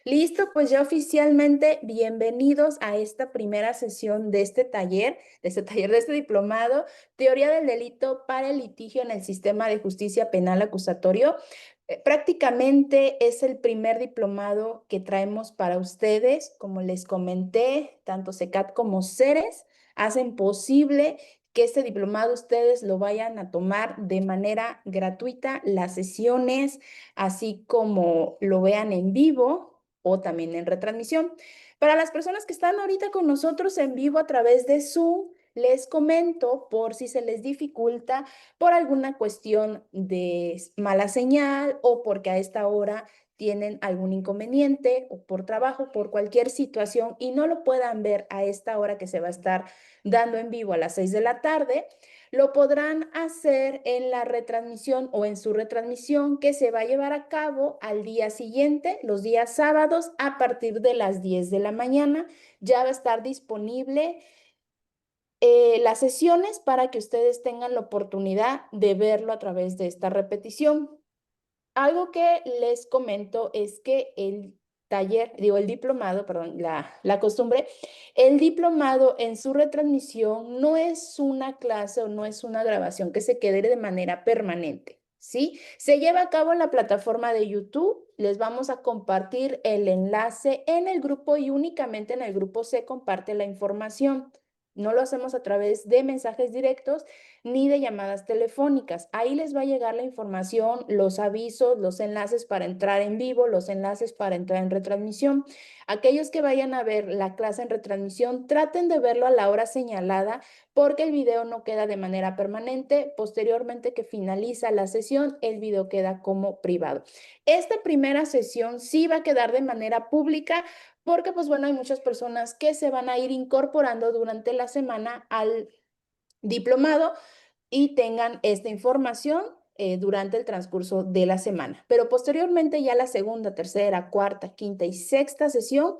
Listo, pues ya oficialmente bienvenidos a esta primera sesión de este diplomado, Teoría del Delito para el Litigio en el Sistema de Justicia Penal Acusatorio. Prácticamente es el primer diplomado que traemos para ustedes. Como les comenté, tanto SECAT como CERES hacen posible que este diplomado ustedes lo vayan a tomar de manera gratuita, las sesiones, así como lo vean en vivo o también en retransmisión. Para las personas que están ahorita con nosotros en vivo a través de Zoom, les comento por si se les dificulta por alguna cuestión de mala señal o porque a esta hora tienen algún inconveniente o por trabajo, por cualquier situación y no lo puedan ver a esta hora que se va a estar dando en vivo a las 6 de la tarde. Lo podrán hacer en la retransmisión o en su retransmisión que se va a llevar a cabo al día siguiente, los días sábados, a partir de las 10 de la mañana. Ya va a estar disponible las sesiones para que ustedes tengan la oportunidad de verlo a través de esta repetición. Algo que les comento es que el diplomado, perdón, la costumbre, el diplomado en su retransmisión no es una clase o no es una grabación que se quede de manera permanente, ¿sí? Se lleva a cabo en la plataforma de YouTube. Les vamos a compartir el enlace en el grupo y únicamente en el grupo se comparte la información. No lo hacemos a través de mensajes directos ni de llamadas telefónicas. Ahí les va a llegar la información, los avisos, los enlaces para entrar en vivo, los enlaces para entrar en retransmisión. Aquellos que vayan a ver la clase en retransmisión, traten de verlo a la hora señalada porque el video no queda de manera permanente. Posteriormente que finaliza la sesión, el video queda como privado. Esta primera sesión sí va a quedar de manera pública porque, pues bueno, hay muchas personas que se van a ir incorporando durante la semana al diplomado y tengan esta información durante el transcurso de la semana. Pero posteriormente ya la segunda, tercera, cuarta, quinta y sexta sesión,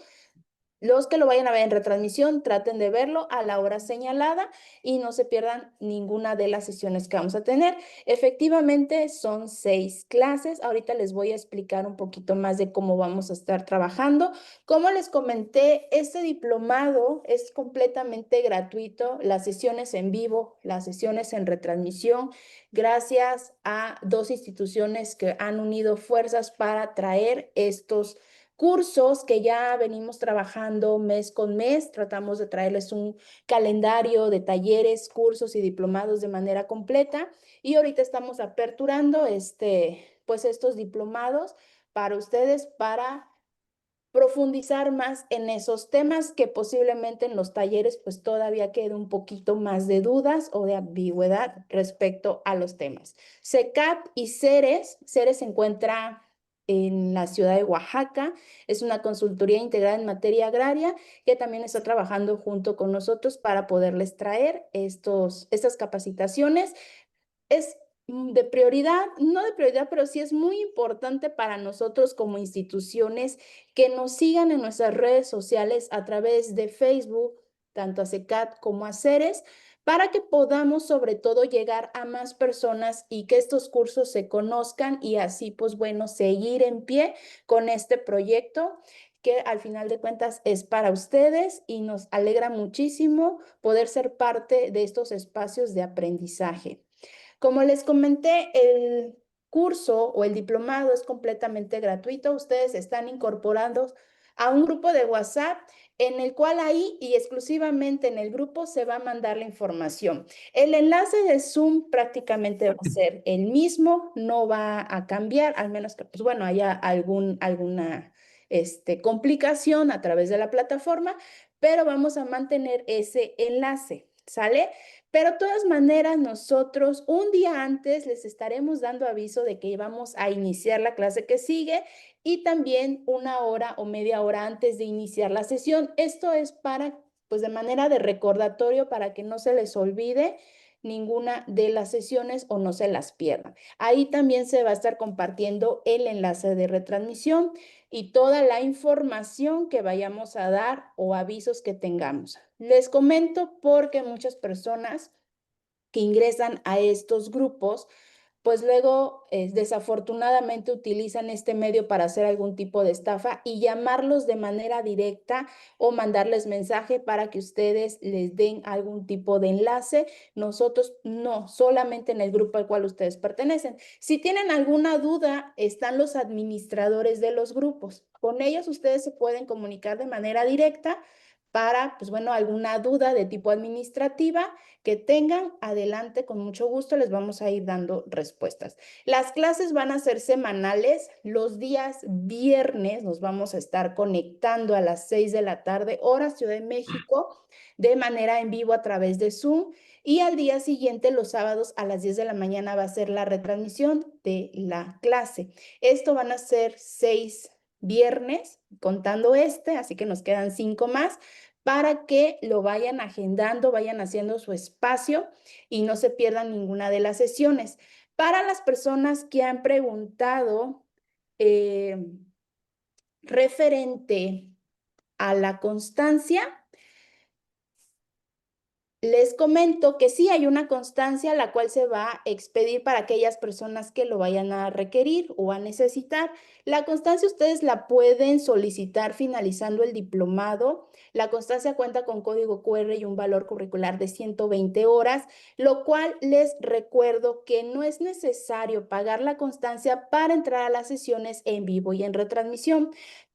los que lo vayan a ver en retransmisión, traten de verlo a la hora señalada y no se pierdan ninguna de las sesiones que vamos a tener. Efectivamente, son 6 clases. Ahorita les voy a explicar un poquito más de cómo vamos a estar trabajando. Como les comenté, este diplomado es completamente gratuito. Las sesiones en vivo, las sesiones en retransmisión, gracias a 2 instituciones que han unido fuerzas para traer estos cursos que ya venimos trabajando mes con mes. Tratamos de traerles un calendario de talleres, cursos y diplomados de manera completa. Y ahorita estamos aperturando pues estos diplomados para ustedes para profundizar más en esos temas que posiblemente en los talleres pues todavía quede un poquito más de dudas o de ambigüedad respecto a los temas. SECAT y CERES se encuentra en la ciudad de Oaxaca. Es una consultoría integrada en materia agraria que también está trabajando junto con nosotros para poderles traer estas capacitaciones. Es de prioridad, no de prioridad, pero sí es muy importante para nosotros como instituciones que nos sigan en nuestras redes sociales a través de Facebook, tanto a SECAT como a CERES, para que podamos sobre todo llegar a más personas y que estos cursos se conozcan y así, pues bueno, seguir en pie con este proyecto que al final de cuentas es para ustedes y nos alegra muchísimo poder ser parte de estos espacios de aprendizaje. Como les comenté, el curso o el diplomado es completamente gratuito. Ustedes están incorporando a un grupo de WhatsApp en el cual ahí y exclusivamente en el grupo se va a mandar la información. El enlace de Zoom prácticamente va a ser el mismo, no va a cambiar, al menos que, pues bueno, haya alguna complicación a través de la plataforma, pero vamos a mantener ese enlace, ¿sale? Pero de todas maneras, nosotros un día antes les estaremos dando aviso de que vamos a iniciar la clase que sigue y también una hora o media hora antes de iniciar la sesión. Esto es para, pues de manera de recordatorio para que no se les olvide ninguna de las sesiones o no se las pierdan. Ahí también se va a estar compartiendo el enlace de retransmisión y toda la información que vayamos a dar o avisos que tengamos. Les comento porque muchas personas que ingresan a estos grupos pues luego desafortunadamente utilizan este medio para hacer algún tipo de estafa y llamarlos de manera directa o mandarles mensaje para que ustedes les den algún tipo de enlace. Nosotros no, solamente en el grupo al cual ustedes pertenecen. Si tienen alguna duda, están los administradores de los grupos. Con ellos ustedes se pueden comunicar de manera directa para, pues bueno, alguna duda de tipo administrativa que tengan, adelante, con mucho gusto les vamos a ir dando respuestas. Las clases van a ser semanales, los días viernes nos vamos a estar conectando a las 6 de la tarde, hora Ciudad de México, de manera en vivo a través de Zoom. Y al día siguiente, los sábados a las 10 de la mañana va a ser la retransmisión de la clase. Esto van a ser 6 viernes, contando este, así que nos quedan 5 más para que lo vayan agendando, vayan haciendo su espacio y no se pierdan ninguna de las sesiones. Para las personas que han preguntado eh, referente a la constancia, les comento que sí hay una constancia la cual se va a expedir para aquellas personas que lo vayan a requerir o a necesitar. La constancia ustedes la pueden solicitar finalizando el diplomado. La constancia cuenta con código QR y un valor curricular de 120 horas, lo cual les recuerdo que no es necesario pagar la constancia para entrar a las sesiones en vivo y en retransmisión.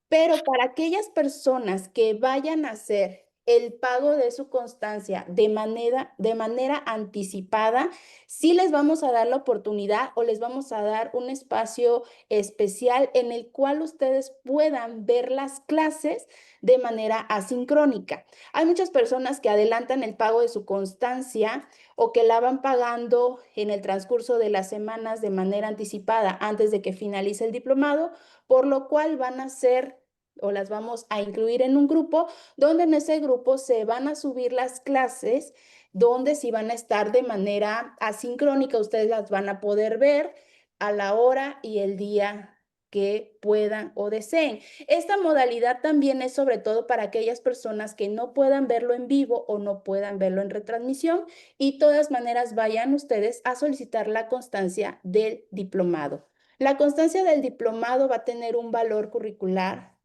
Pero para aquellas personas que vayan a hacer el pago de su constancia de manera anticipada, sí les vamos a dar la oportunidad o les vamos a dar un espacio especial en el cual ustedes puedan ver las clases de manera asincrónica. Hay muchas personas que adelantan el pago de su constancia o que la van pagando en el transcurso de las semanas de manera anticipada antes de que finalice el diplomado, por lo cual van a ser o las vamos a incluir en un grupo donde en ese grupo se van a subir las clases, donde si van a estar de manera asincrónica, ustedes las van a poder ver a la hora y el día que puedan o deseen. Esta modalidad también es sobre todo para aquellas personas que no puedan verlo en vivo o no puedan verlo en retransmisión y de todas maneras vayan ustedes a solicitar la constancia del diplomado. La constancia del diplomado va a tener un valor curricular,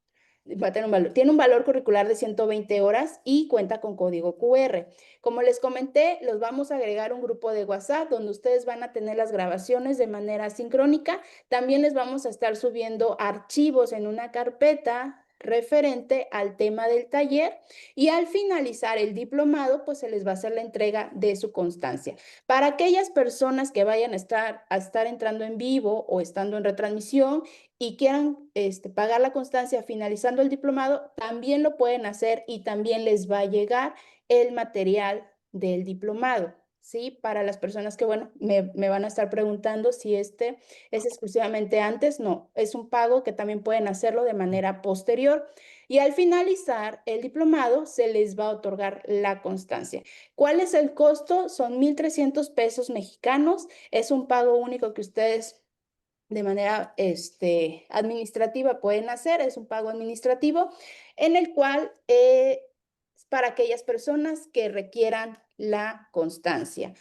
tiene un valor curricular de 120 horas y cuenta con código QR. Como les comenté, los vamos a agregar a un grupo de WhatsApp donde ustedes van a tener las grabaciones de manera sincrónica. También les vamos a estar subiendo archivos en una carpeta referente al tema del taller y al finalizar el diplomado, pues se les va a hacer la entrega de su constancia. Para aquellas personas que vayan a estar entrando en vivo o estando en retransmisión y quieran pagar la constancia finalizando el diplomado, también lo pueden hacer y también les va a llegar el material del diplomado. ¿Sí? Para las personas que, bueno, me van a estar preguntando si este es exclusivamente antes, no, es un pago que también pueden hacerlo de manera posterior. Y al finalizar el diplomado, se les va a otorgar la constancia. ¿Cuál es el costo? Son 1,300 pesos mexicanos. Es un pago único que ustedes de manera administrativa pueden hacer, es un pago administrativo en el cual para aquellas personas que requieran la constancia.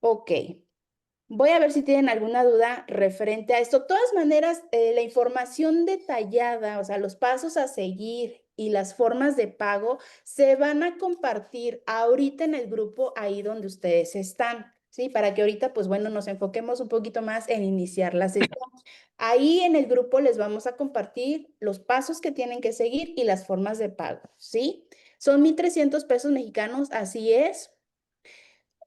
Ok, voy a ver si tienen alguna duda referente a esto. De todas maneras, la información detallada, o sea, los pasos a seguir y las formas de pago se van a compartir ahorita en el grupo ahí donde ustedes están, ¿sí? Para que ahorita, pues bueno, nos enfoquemos un poquito más en iniciar la sesión. Ahí en el grupo les vamos a compartir los pasos que tienen que seguir y las formas de pago, ¿sí? Son 1,300 pesos mexicanos, así es.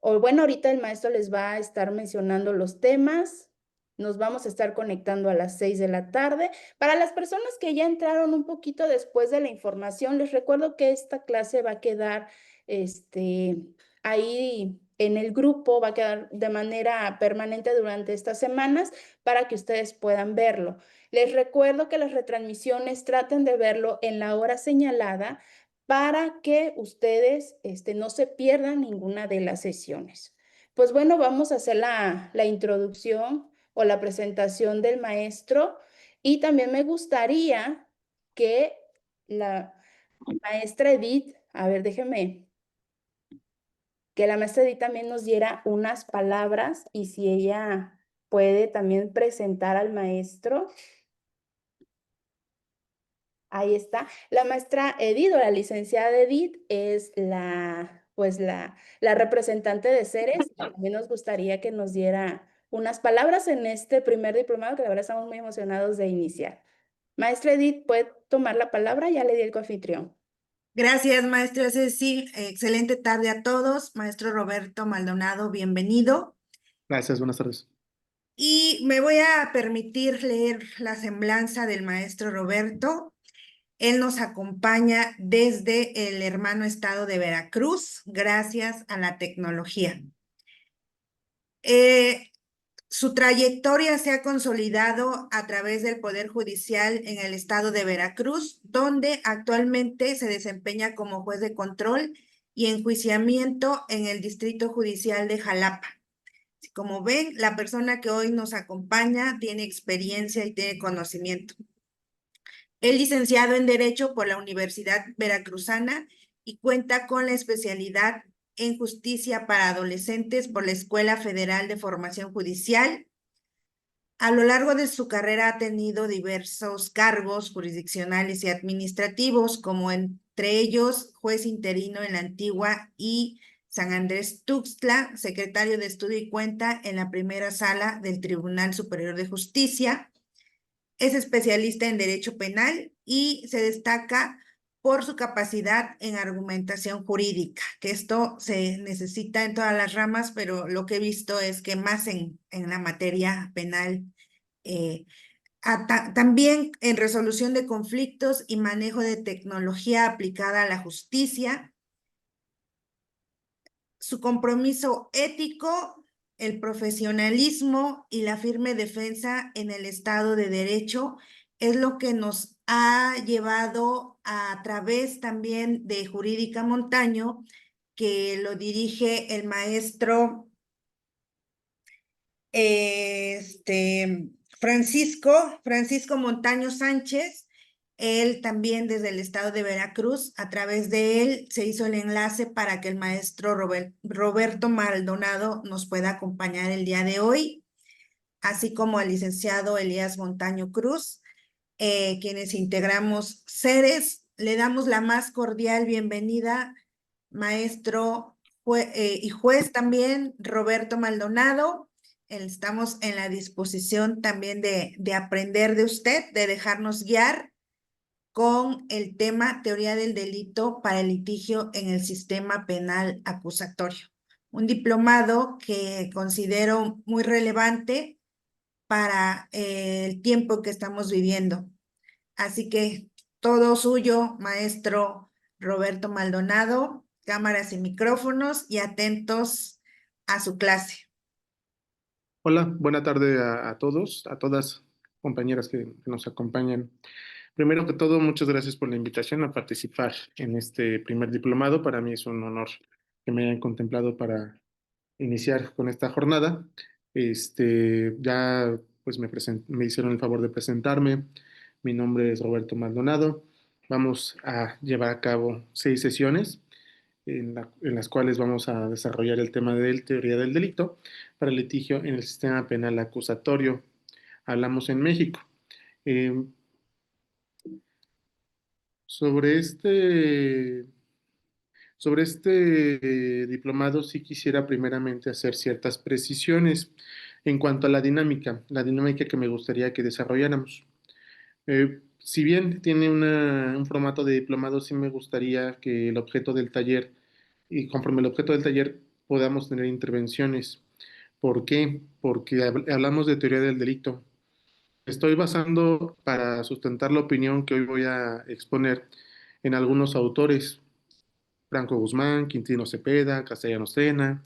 O bueno, ahorita el maestro les va a estar mencionando los temas. Nos vamos a estar conectando a las 6 de la tarde. Para las personas que ya entraron un poquito después de la información, les recuerdo que esta clase va a quedar ahí en el grupo, va a quedar de manera permanente durante estas semanas para que ustedes puedan verlo. Les recuerdo que las retransmisiones traten de verlo en la hora señalada para que ustedes no se pierdan ninguna de las sesiones. Pues bueno, vamos a hacer la introducción o la presentación del maestro y también me gustaría que la maestra Edith, a ver, déjeme que la maestra Edith también nos diera unas palabras y si ella puede también presentar al maestro. Ahí está. La maestra Edith o la licenciada Edith es la representante de Ceres. También nos gustaría que nos diera unas palabras en este primer diplomado, que la verdad estamos muy emocionados de iniciar. Maestra Edith, ¿puede tomar la palabra? Ya le di el coanfitrión. Gracias, maestra Ceci. Excelente tarde a todos. Maestro Roberto Maldonado, bienvenido. Gracias, buenas tardes. Y me voy a permitir leer la semblanza del maestro Roberto. Él nos acompaña desde el hermano estado de Veracruz, gracias a la tecnología. Su trayectoria se ha consolidado a través del Poder Judicial en el estado de Veracruz, donde actualmente se desempeña como juez de control y enjuiciamiento en el Distrito Judicial de Jalapa. Como ven, la persona que hoy nos acompaña tiene experiencia y tiene conocimiento. Es licenciado en Derecho por la Universidad Veracruzana y cuenta con la especialidad en Justicia para Adolescentes por la Escuela Federal de Formación Judicial. A lo largo de su carrera ha tenido diversos cargos jurisdiccionales y administrativos, como entre ellos juez interino en la Antigua y San Andrés Tuxtla, secretario de Estudio y Cuenta en la primera sala del Tribunal Superior de Justicia. Es especialista en Derecho Penal y se destaca por su capacidad en argumentación jurídica, que esto se necesita en todas las ramas, pero lo que he visto es que más en la materia penal. También en resolución de conflictos y manejo de tecnología aplicada a la justicia. Su compromiso ético, el profesionalismo y la firme defensa en el Estado de Derecho es lo que nos ha llevado a través también de Jurídica Montaño, que lo dirige el maestro Francisco Montaño Sánchez. Él también desde el estado de Veracruz, a través de él se hizo el enlace para que el maestro Roberto Maldonado nos pueda acompañar el día de hoy, así como al licenciado Elías Montaño Cruz, quienes integramos Ceres. Le damos la más cordial bienvenida, maestro y juez también, Roberto Maldonado. Estamos en la disposición también de aprender de usted, de dejarnos guiar con el tema teoría del delito para el litigio en el sistema penal acusatorio. Un diplomado que considero muy relevante para el tiempo que estamos viviendo. Así que todo suyo, maestro Roberto Maldonado, cámaras y micrófonos y atentos a su clase. Hola, buena tarde a todos, a todas compañeras que nos acompañan. Primero que todo, muchas gracias por la invitación a participar en este primer diplomado. Para mí es un honor que me hayan contemplado para iniciar con esta jornada. Ya pues me hicieron el favor de presentarme. Mi nombre es Roberto Maldonado. Vamos a llevar a cabo 6 sesiones en las cuales vamos a desarrollar el tema de teoría del delito para el litigio en el sistema penal acusatorio. Hablamos en México. Eh, sobre este diplomado sí quisiera primeramente hacer ciertas precisiones en cuanto a la dinámica que me gustaría que desarrolláramos. Si bien tiene un formato de diplomado, sí me gustaría que el objeto del taller y conforme el objeto del taller podamos tener intervenciones. ¿Por qué? Porque hablamos de teoría del delito. Estoy basando para sustentar la opinión que hoy voy a exponer en algunos autores: Franco Guzmán, Quintino Cepeda, Castellano Sena,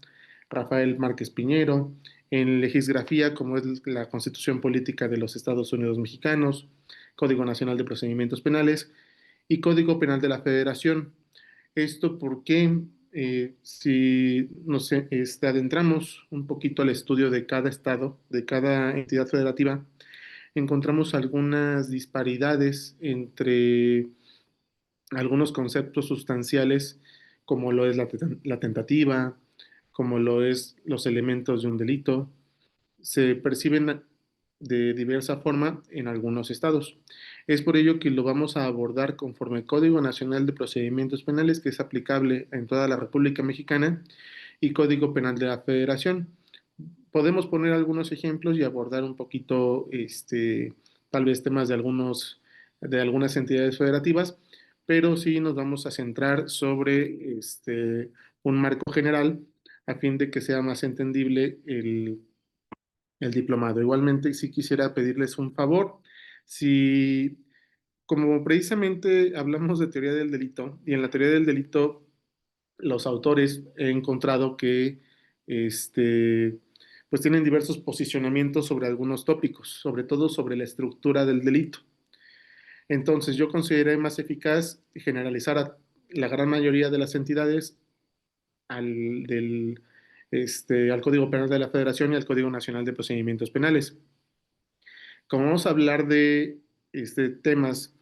Rafael Márquez Piñero, en legisgrafía como es la Constitución Política de los Estados Unidos Mexicanos, Código Nacional de Procedimientos Penales y Código Penal de la Federación. Esto porque si nos adentramos un poquito al estudio de cada estado, de cada entidad federativa, encontramos algunas disparidades entre algunos conceptos sustanciales, como lo es la tentativa, como lo es los elementos de un delito, se perciben de diversa forma en algunos estados. Es por ello que lo vamos a abordar conforme el Código Nacional de Procedimientos Penales, que es aplicable en toda la República Mexicana, y Código Penal de la Federación. Podemos poner algunos ejemplos y abordar un poquito, tal vez temas de algunas entidades federativas, pero sí nos vamos a centrar sobre un marco general a fin de que sea más entendible el diplomado. Igualmente, sí quisiera pedirles un favor. Si, como precisamente hablamos de teoría del delito, y en la teoría del delito, los autores he encontrado que este, pues tienen diversos posicionamientos sobre algunos tópicos, sobre todo sobre la estructura del delito. Entonces, yo consideré más eficaz generalizar a la gran mayoría de las entidades al Código Penal de la Federación y al Código Nacional de Procedimientos Penales. Como vamos a hablar de temas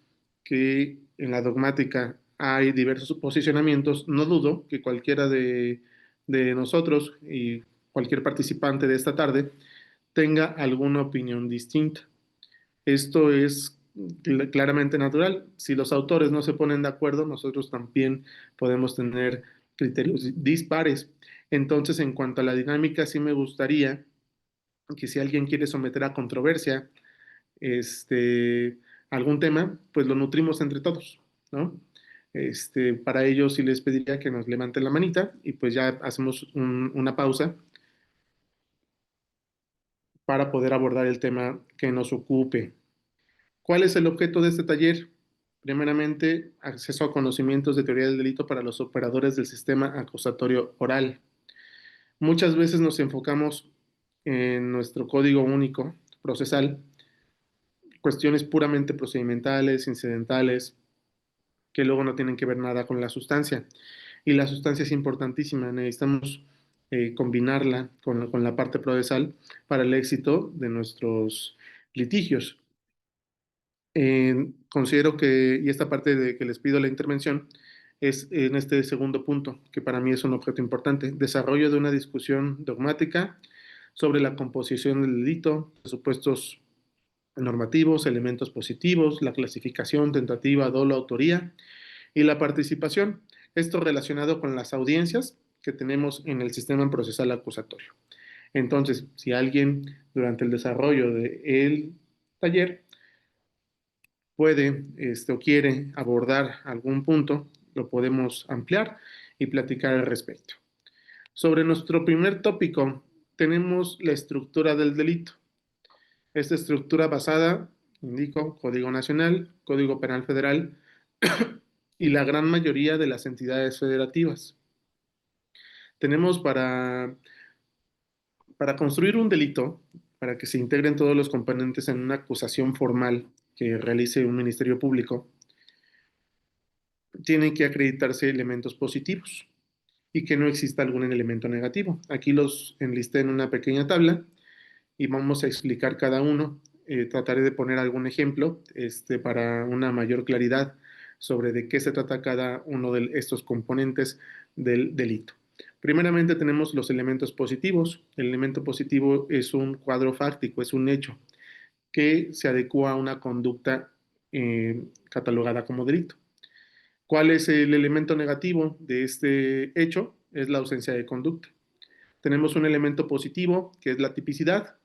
que en la dogmática hay diversos posicionamientos, no dudo que cualquiera de nosotros y cualquier participante de esta tarde tenga alguna opinión distinta. Esto es claramente natural. Si los autores no se ponen de acuerdo, nosotros también podemos tener criterios dispares. Entonces, en cuanto a la dinámica, sí me gustaría que si alguien quiere someter a controversia algún tema, pues lo nutrimos entre todos, ¿no? Para ello sí les pediría que nos levanten la manita y pues ya hacemos una pausa para poder abordar el tema que nos ocupe. ¿Cuál es el objeto de este taller? Primeramente, acceso a conocimientos de teoría del delito para los operadores del sistema acusatorio oral. Muchas veces nos enfocamos en nuestro código único procesal, cuestiones puramente procedimentales, incidentales, que luego no tienen que ver nada con la sustancia. Y la sustancia es importantísima, necesitamos combinarla con la parte procesal para el éxito de nuestros litigios. Considero que, y esta parte de que les pido la intervención, es en este segundo punto, que para mí es un objeto importante, desarrollo de una discusión dogmática sobre la composición del delito, supuestos normativos, elementos positivos, la clasificación, tentativa, dolo, autoría y la participación. Esto relacionado con las audiencias que tenemos en el sistema procesal acusatorio. Entonces, si alguien durante el desarrollo del taller puede o quiere abordar algún punto, lo podemos ampliar y platicar al respecto. Sobre nuestro primer tópico, tenemos la estructura del delito. Esta estructura basada, indico, Código Nacional, Código Penal Federal y la gran mayoría de las entidades federativas. Tenemos para construir un delito, para que se integren todos los componentes en una acusación formal que realice un ministerio público, tienen que acreditarse elementos positivos y que no exista algún elemento negativo. Aquí los enlisté en una pequeña tabla y vamos a explicar cada uno. Trataré de poner algún ejemplo para una mayor claridad sobre de qué se trata cada uno de estos componentes del delito. Primeramente tenemos los elementos positivos. El elemento positivo es un cuadro fáctico, es un hecho que se adecua a una conducta catalogada como delito. ¿Cuál es el elemento negativo de este hecho? Es la ausencia de conducta. Tenemos un elemento positivo que es la tipicidad,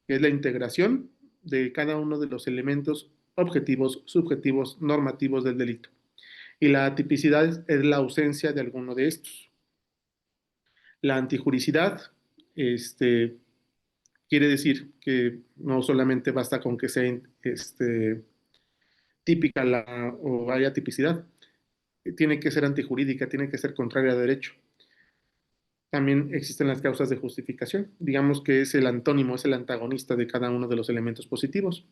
que es la integración de cada uno de los elementos objetivos, subjetivos, normativos del delito. Y la atipicidad es la ausencia de alguno de estos. La antijuricidad quiere decir que no solamente basta con que sea típica o haya tipicidad, tiene que ser antijurídica, tiene que ser contraria a derecho. También existen las causas de justificación, digamos que es el antónimo, es el antagonista de cada uno de los elementos positivos.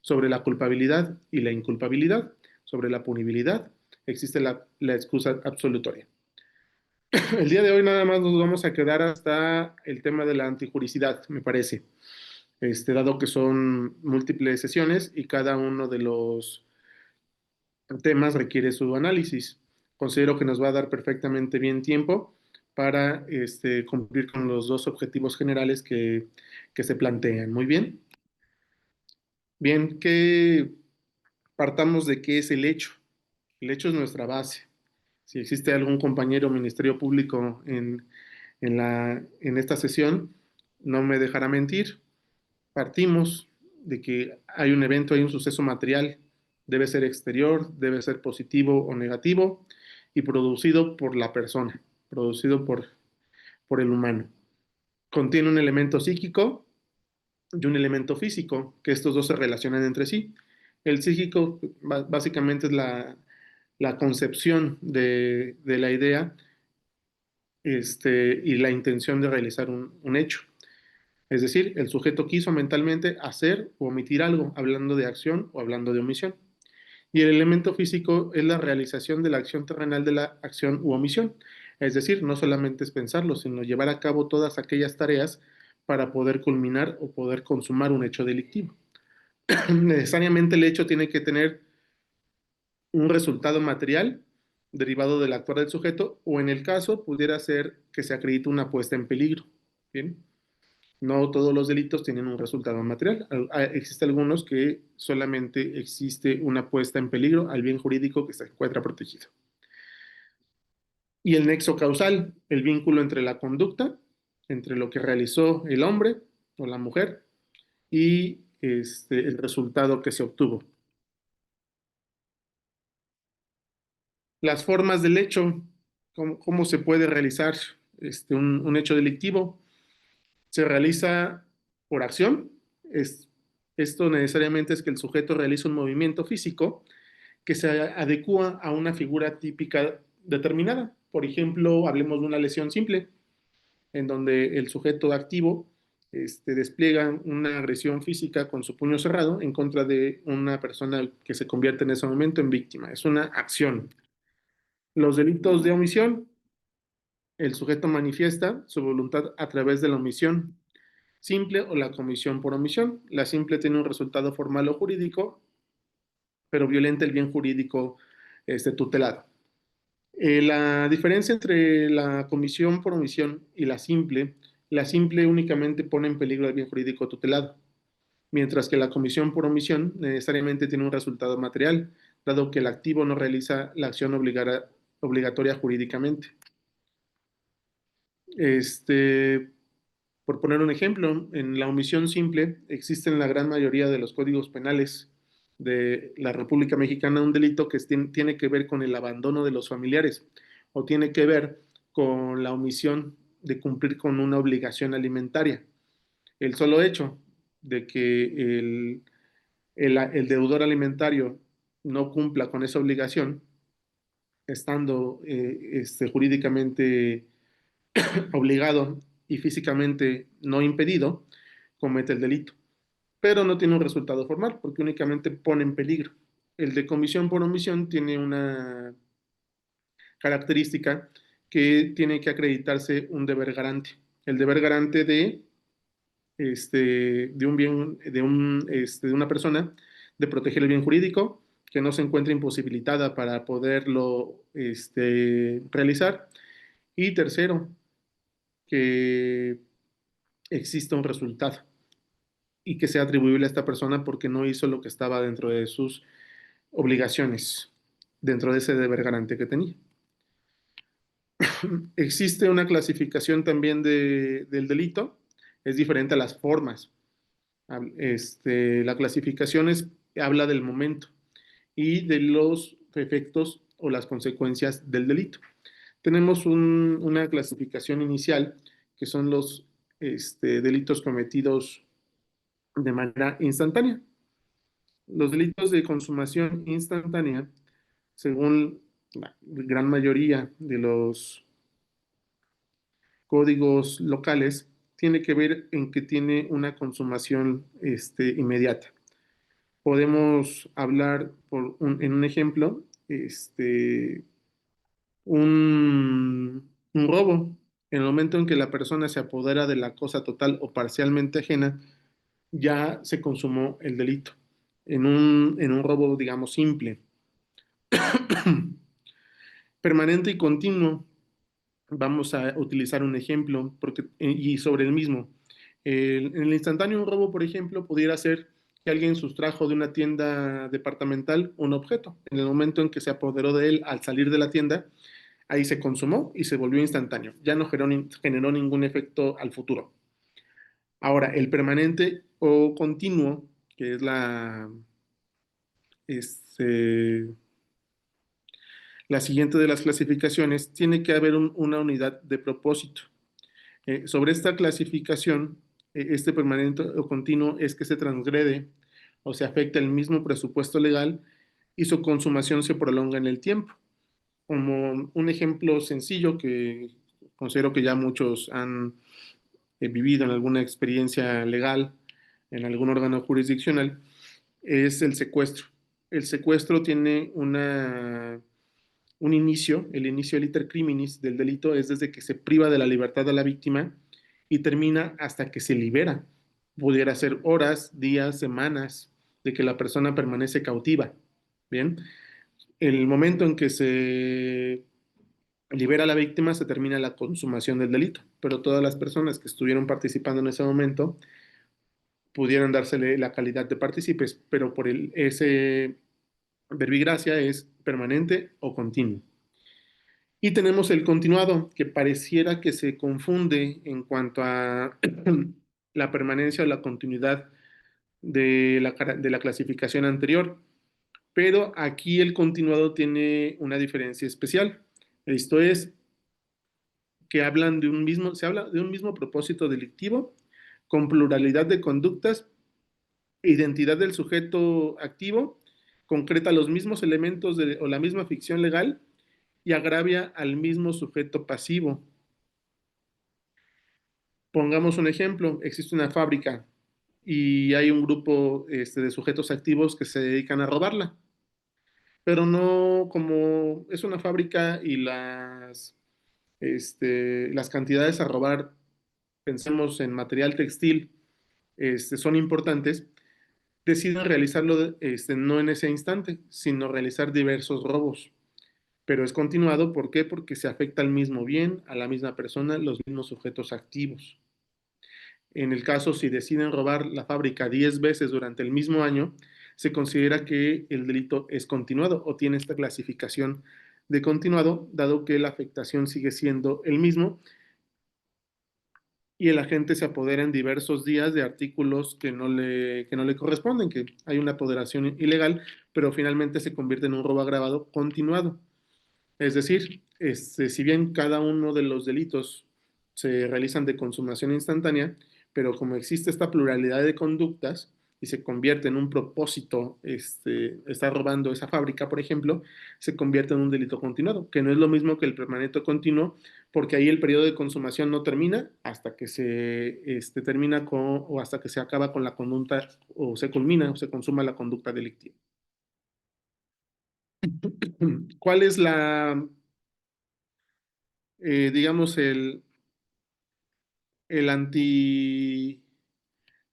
Sobre la culpabilidad y la inculpabilidad, sobre la punibilidad, existe la excusa absolutoria. El día de hoy nada más nos vamos a quedar hasta el tema de la antijuricidad, me parece, dado que son múltiples sesiones y cada uno de los temas requiere su análisis. Considero que nos va a dar perfectamente bien tiempo para cumplir con los dos objetivos generales que se plantean. Muy bien. Bien, que partamos de qué es el hecho. El hecho es nuestra base. Si existe algún compañero Ministerio Público en esta sesión, no me dejará mentir. Partimos de que hay un evento, hay un suceso material, debe ser exterior, debe ser positivo o negativo y producido por la persona, producido por el humano. Contiene un elemento psíquico y un elemento físico, que estos dos se relacionan entre sí. El psíquico básicamente es la concepción de la idea y la intención de realizar un hecho. Es decir, el sujeto quiso mentalmente hacer o omitir algo, hablando de acción o hablando de omisión. Y el elemento físico es la realización de la acción terrenal de la acción u omisión. Es decir, no solamente es pensarlo, sino llevar a cabo todas aquellas tareas para poder culminar o poder consumar un hecho delictivo. Necesariamente el hecho tiene que tener un resultado material derivado del actuar del sujeto o en el caso pudiera ser que se acredite una puesta en peligro. Bien. No todos los delitos tienen un resultado material. Existen algunos que solamente existe una puesta en peligro al bien jurídico que se encuentra protegido. Y el nexo causal, el vínculo entre la conducta, entre lo que realizó el hombre o la mujer y el resultado que se obtuvo. Las formas del hecho, cómo se puede realizar un hecho delictivo. Se realiza por acción. Esto necesariamente es que el sujeto realiza un movimiento físico que se adecua a una figura típica determinada. Por ejemplo, hablemos de una lesión simple, en donde el sujeto activo despliega una agresión física con su puño cerrado en contra de una persona que se convierte en ese momento en víctima. Es una acción. Los delitos de omisión, el sujeto manifiesta su voluntad a través de la omisión simple o la comisión por omisión. La simple tiene un resultado formal o jurídico, pero violenta el bien jurídico tutelado. La diferencia entre la comisión por omisión y la simple únicamente pone en peligro el bien jurídico tutelado, mientras que la comisión por omisión necesariamente tiene un resultado material, dado que el activo no realiza la acción obligatoria jurídicamente. Por poner un ejemplo, en la omisión simple existen la gran mayoría de los códigos penales de la República Mexicana un delito que tiene que ver con el abandono de los familiares o tiene que ver con la omisión de cumplir con una obligación alimentaria. El solo hecho de que el deudor alimentario no cumpla con esa obligación, estando jurídicamente obligado y físicamente no impedido, comete el delito. Pero no tiene un resultado formal porque únicamente pone en peligro. El de comisión por omisión tiene una característica que tiene que acreditarse un deber garante. El deber garante de un bien, de una persona, de proteger el bien jurídico, que no se encuentre imposibilitada para poderlo realizar. Y tercero, que exista un resultado y que sea atribuible a esta persona porque no hizo lo que estaba dentro de sus obligaciones, dentro de ese deber garante que tenía. Existe una clasificación también del delito, es diferente a las formas. La clasificación habla del momento y de los efectos o las consecuencias del delito. Tenemos una clasificación inicial que son los delitos cometidos de manera instantánea. Los delitos de consumación instantánea, según la gran mayoría de los códigos locales, tiene que ver en que tiene una consumación inmediata. Podemos hablar en un ejemplo, un robo. En el momento en que la persona se apodera de la cosa total o parcialmente ajena, ya se consumó el delito. En un robo, digamos, simple. Permanente y continuo. Vamos a utilizar un ejemplo y sobre el mismo. En el instantáneo, un robo, por ejemplo, pudiera ser que alguien sustrajo de una tienda departamental un objeto. En el momento en que se apoderó de él al salir de la tienda, ahí se consumó y se volvió instantáneo. Ya no generó ningún efecto al futuro. Ahora, el permanente o continuo, que es este, la siguiente de las clasificaciones, tiene que haber una unidad de propósito. Sobre esta clasificación, este permanente o continuo es que se transgrede o se afecta el mismo presupuesto legal y su consumación se prolonga en el tiempo. Como un ejemplo sencillo que considero que ya muchos han vivido en alguna experiencia legal, en algún órgano jurisdiccional, es el secuestro. El secuestro tiene un inicio, el inicio liter criminis del delito es desde que se priva de la libertad a la víctima y termina hasta que se libera. Pudiera ser horas, días, semanas de que la persona permanece cautiva. Bien, el momento en que se libera a la víctima se termina la consumación del delito, pero todas las personas que estuvieron participando en ese momento pudieran dársele la calidad de partícipes, pero ese verbigracia es permanente o continuo. Y tenemos el continuado, que pareciera que se confunde en cuanto a la permanencia o la continuidad de la clasificación anterior, pero aquí el continuado tiene una diferencia especial. Esto es que se habla de un mismo propósito delictivo con pluralidad de conductas, identidad del sujeto activo, concreta los mismos elementos o la misma ficción legal y agravia al mismo sujeto pasivo. Pongamos un ejemplo, existe una fábrica y hay un grupo de sujetos activos que se dedican a robarla, pero no como es una fábrica y las cantidades a robar, pensemos en material textil, son importantes, deciden realizarlo no en ese instante, sino realizar diversos robos. Pero es continuado, ¿por qué? Porque se afecta al mismo bien, a la misma persona, los mismos sujetos activos. En el caso, si deciden robar la fábrica 10 veces durante el mismo año, se considera que el delito es continuado o tiene esta clasificación de continuado, dado que la afectación sigue siendo el mismo y el agente se apodera en diversos días de artículos que no le corresponden, que hay una apoderación ilegal, pero finalmente se convierte en un robo agravado continuado. Es decir, si bien cada uno de los delitos se realizan de consumación instantánea, pero como existe esta pluralidad de conductas y se convierte en un propósito, está robando esa fábrica, por ejemplo, se convierte en un delito continuado, que no es lo mismo que el permanente continuo, porque ahí el periodo de consumación no termina hasta que se termina o hasta que se acaba con la conducta o se culmina o se consuma la conducta delictiva. ¿Cuál es digamos, el anti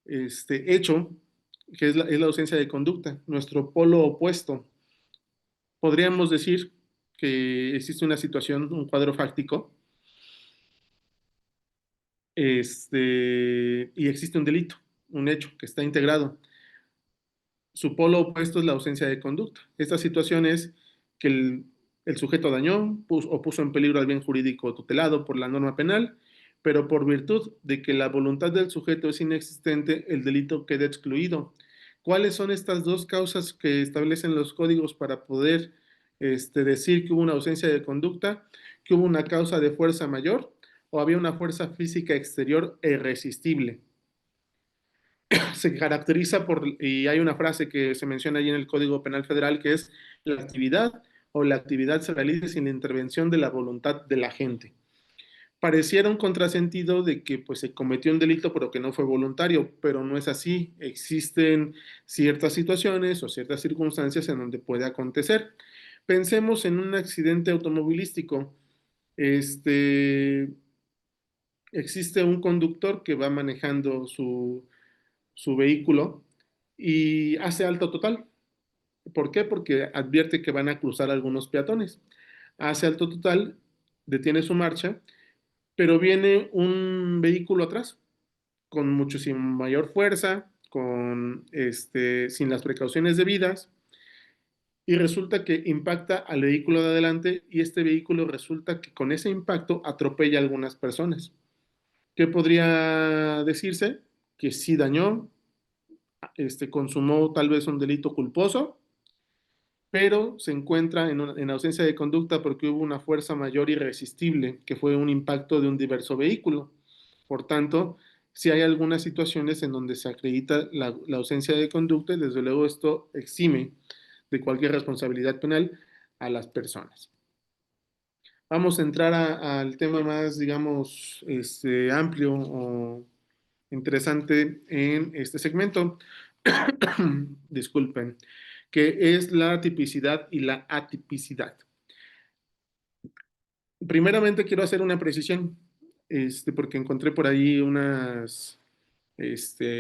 hecho, que es la ausencia de conducta, nuestro polo opuesto? Podríamos decir que existe una situación, un cuadro fáctico, y existe un delito, un hecho que está integrado. Su polo opuesto es la ausencia de conducta. Esta situación es que el sujeto dañó o puso en peligro al bien jurídico tutelado por la norma penal, pero por virtud de que la voluntad del sujeto es inexistente, el delito queda excluido. ¿Cuáles son estas dos causas que establecen los códigos para poder decir que hubo una ausencia de conducta, que hubo una causa de fuerza mayor o había una fuerza física exterior e irresistible? Se caracteriza y hay una frase que se menciona ahí en el Código Penal Federal, que es la actividad se realiza sin la intervención de la voluntad de la gente. Pareciera un contrasentido de que pues, se cometió un delito pero que no fue voluntario, pero no es así. Existen ciertas situaciones o ciertas circunstancias en donde puede acontecer. Pensemos en un accidente automovilístico. Existe un conductor que va manejando su vehículo y hace alto total. ¿Por qué? Porque advierte que van a cruzar algunos peatones. Hace alto total detiene su marcha, pero viene un vehículo atrás con muchísima mayor fuerza, sin las precauciones debidas, y resulta que impacta al vehículo de adelante y este vehículo resulta que con ese impacto atropella a algunas personas. ¿Qué podría decirse? Que sí dañó, consumó tal vez un delito culposo, pero se encuentra en ausencia de conducta porque hubo una fuerza mayor irresistible, que fue un impacto de un diverso vehículo. Por tanto, si hay algunas situaciones en donde se acredita la ausencia de conducta, y desde luego esto exime de cualquier responsabilidad penal a las personas. Vamos a entrar al tema más, digamos, amplio o interesante en este segmento. Disculpen, que es la tipicidad y la atipicidad. Primeramente quiero hacer una precisión, porque encontré por ahí unas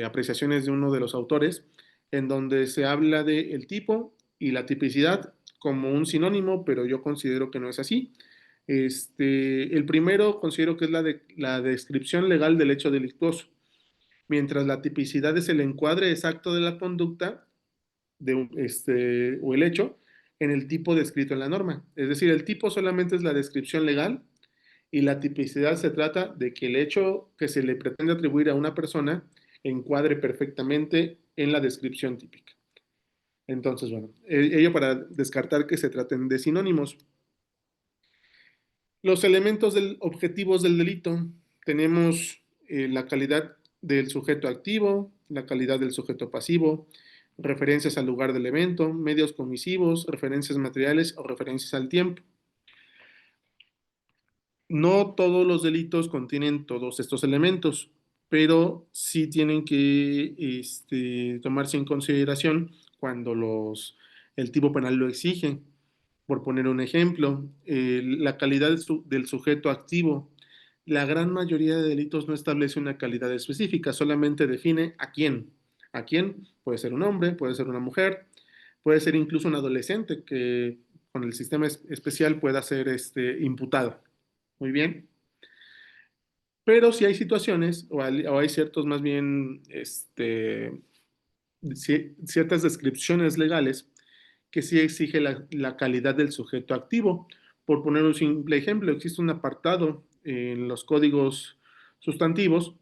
apreciaciones de uno de los autores en donde se habla de el tipo y la tipicidad como un sinónimo, pero yo considero que no es así. El primero considero que es la descripción legal del hecho delictuoso, mientras la tipicidad es el encuadre exacto de la conducta o el hecho en el tipo descrito en la norma. Es decir, el tipo solamente es la descripción legal y la tipicidad se trata de que el hecho que se le pretende atribuir a una persona encuadre perfectamente en la descripción típica. Entonces, bueno, ello para descartar que se traten de sinónimos. Los elementos objetivos del delito. Tenemos la calidad del sujeto activo, la calidad del sujeto pasivo, referencias al lugar del evento, medios comisivos, referencias materiales o referencias al tiempo. No todos los delitos contienen todos estos elementos, pero sí tienen que tomarse en consideración cuando el tipo penal lo exige. Por poner un ejemplo, la calidad del sujeto activo. La gran mayoría de delitos no establece una calidad específica, solamente define a quién. ¿A quién? Puede ser un hombre, puede ser una mujer, puede ser incluso un adolescente que con el sistema especial pueda ser imputado. Muy bien. Pero si hay situaciones, o hay ciertos más bien, ciertas descripciones legales que sí exige la calidad del sujeto activo. Por poner un simple ejemplo, existe un apartado en los códigos sustantivos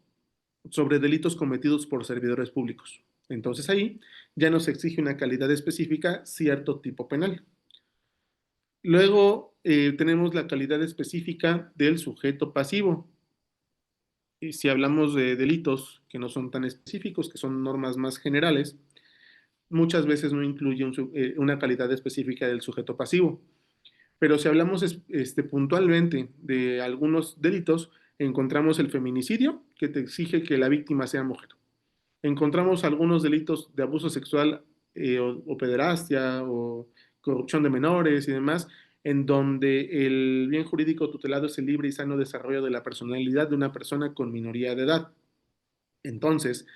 sobre delitos cometidos por servidores públicos. Entonces ahí ya nos exige una calidad específica cierto tipo penal. Luego tenemos la calidad específica del sujeto pasivo. Y si hablamos de delitos que no son tan específicos, que son normas más generales, muchas veces no incluye una calidad específica del sujeto pasivo. Pero si hablamos puntualmente de algunos delitos, encontramos el feminicidio, que te exige que la víctima sea mujer. Encontramos algunos delitos de abuso sexual o pederastia o corrupción de menores y demás, en donde el bien jurídico tutelado es el libre y sano desarrollo de la personalidad de una persona con minoría de edad. Entonces,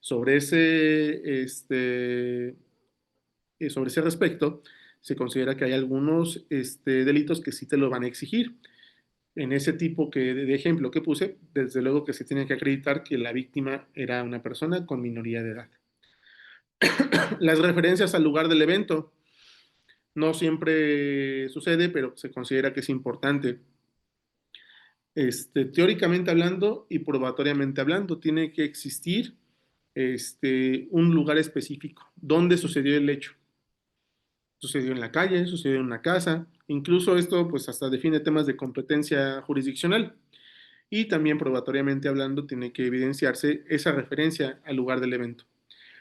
sobre sobre ese respecto, se considera que hay algunos delitos que sí te lo van a exigir. En ese tipo de ejemplo que puse, desde luego que se tiene que acreditar que la víctima era una persona con minoría de edad. Las referencias al lugar del evento. No siempre sucede, pero se considera que es importante. Teóricamente hablando y probatoriamente hablando, tiene que existir un lugar específico donde sucedió el hecho. Sucedió en la calle, sucedió en una casa, incluso esto pues hasta define temas de competencia jurisdiccional y también probatoriamente hablando tiene que evidenciarse esa referencia al lugar del evento.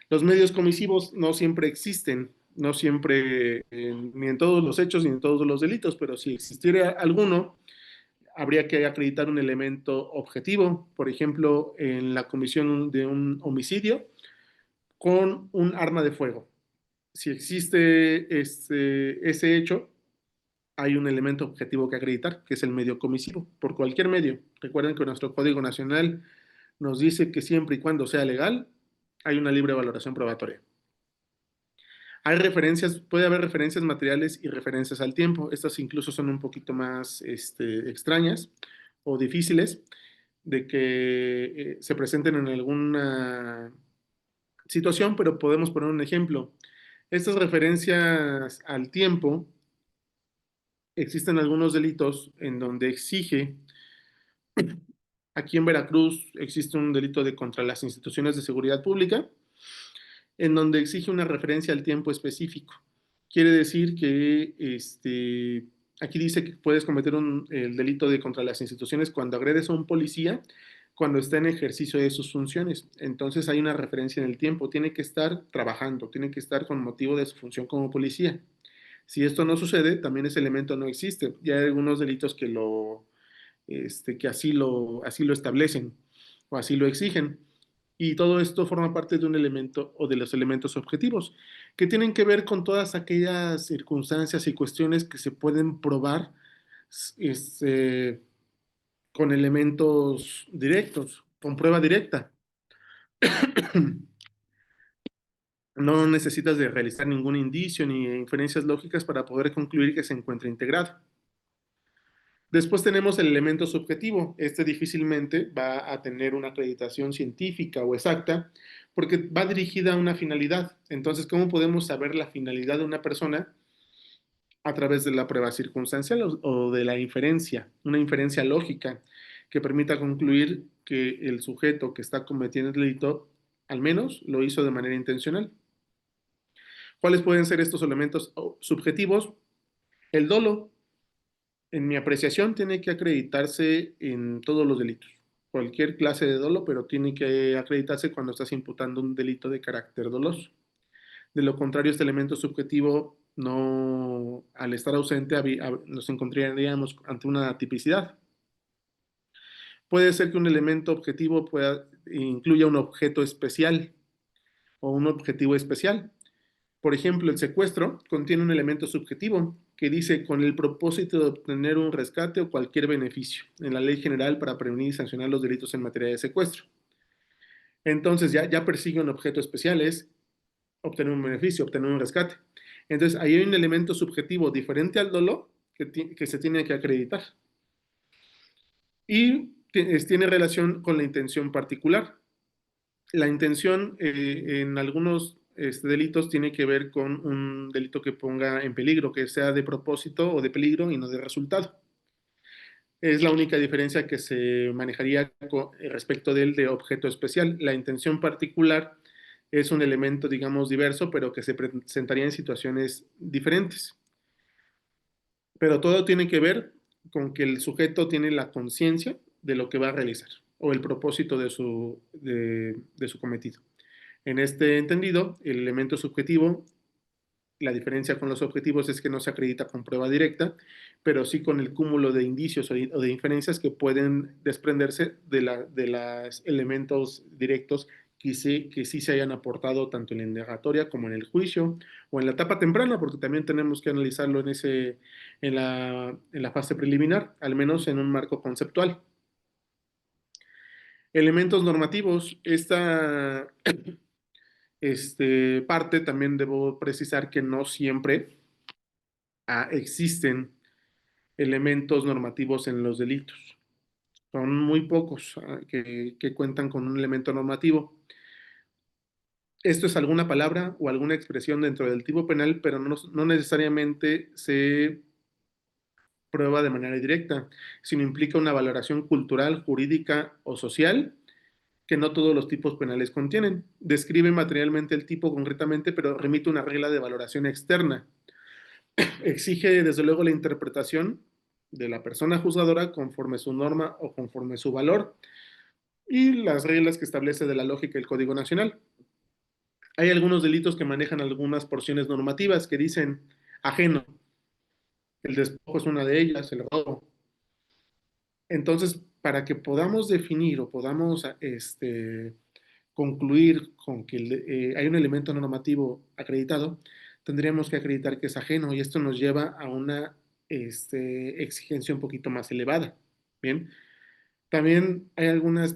Los medios comisivos no siempre existen, no siempre ni en todos los hechos ni en todos los delitos, pero si existiera alguno, habría que acreditar un elemento objetivo, por ejemplo, en la comisión de un homicidio con un arma de fuego. Si existe ese hecho, hay un elemento objetivo que acreditar, que es el medio comisivo, por cualquier medio. Recuerden que nuestro Código Nacional nos dice que siempre y cuando sea legal, hay una libre valoración probatoria. Hay referencias, puede haber referencias materiales y referencias al tiempo. Estas incluso son un poquito más extrañas o difíciles de que se presenten en alguna situación, pero podemos poner un ejemplo. Estas referencias al tiempo, existen algunos delitos en donde exige, aquí en Veracruz existe un delito de contra las instituciones de seguridad pública, en donde exige una referencia al tiempo específico. Quiere decir que aquí dice que puedes cometer el delito de contra las instituciones cuando agredes a un policía cuando está en ejercicio de sus funciones. Entonces hay una referencia en el tiempo, tiene que estar trabajando, tiene que estar con motivo de su función como policía. Si esto no sucede, también ese elemento no existe. Ya hay algunos delitos que así lo establecen o así lo exigen. Y todo esto forma parte de un elemento o de los elementos objetivos, que tienen que ver con todas aquellas circunstancias y cuestiones que se pueden probar este, con elementos directos, con prueba directa. No necesitas de realizar ningún indicio ni inferencias lógicas para poder concluir que se encuentra integrado. Después tenemos el elemento subjetivo. Este difícilmente va a tener una acreditación científica o exacta porque va dirigida a una finalidad. Entonces, ¿cómo podemos saber la finalidad de una persona? A través de la prueba circunstancial o de la inferencia, una inferencia lógica que permita concluir que el sujeto que está cometiendo el delito al menos lo hizo de manera intencional. ¿Cuáles pueden ser estos elementos subjetivos? El dolo, en mi apreciación, tiene que acreditarse en todos los delitos. Cualquier clase de dolo, pero tiene que acreditarse cuando estás imputando un delito de carácter doloso. De lo contrario, este elemento subjetivo no, al estar ausente, nos encontraríamos ante una tipicidad. Puede ser que un elemento objetivo incluya un objeto especial o un objetivo especial. Por ejemplo, el secuestro contiene un elemento subjetivo que dice con el propósito de obtener un rescate o cualquier beneficio en la ley general para prevenir y sancionar los delitos en materia de secuestro. Entonces ya persigue un objeto especial, es obtener un beneficio, obtener un rescate. Entonces ahí hay un elemento subjetivo diferente al dolo que se tiene que acreditar. Y tiene relación con la intención particular. La intención en algunos delitos tiene que ver con un delito que ponga en peligro, que sea de propósito o de peligro y no de resultado. Es la única diferencia que se manejaría respecto del de objeto especial. La intención particular es un elemento, digamos, diverso, pero que se presentaría en situaciones diferentes. Pero todo tiene que ver con que el sujeto tiene la conciencia de lo que va a realizar o el propósito de su cometido. En este entendido, el elemento subjetivo, la diferencia con los objetivos es que no se acredita con prueba directa, pero sí con el cúmulo de indicios o de inferencias que pueden desprenderse de los elementos directos que sí se hayan aportado tanto en la indagatoria como en el juicio o en la etapa temprana, porque también tenemos que analizarlo en la fase preliminar, al menos en un marco conceptual. Elementos normativos. Esta parte también debo precisar que no siempre existen elementos normativos en los delitos. Son muy pocos que cuentan con un elemento normativo. Esto es alguna palabra o alguna expresión dentro del tipo penal, pero no necesariamente se prueba de manera directa, sino implica una valoración cultural, jurídica o social que no todos los tipos penales contienen. Describe materialmente el tipo concretamente, pero remite una regla de valoración externa. Exige, desde luego, la interpretación de la persona juzgadora conforme su norma o conforme su valor y las reglas que establece de la lógica el Código Nacional. Hay algunos delitos que manejan algunas porciones normativas que dicen ajeno. El despojo es una de ellas, el robo. Entonces, para que podamos definir o podamos concluir con que hay un elemento normativo acreditado, tendríamos que acreditar que es ajeno y esto nos lleva a una exigencia un poquito más elevada. Bien, también hay algunos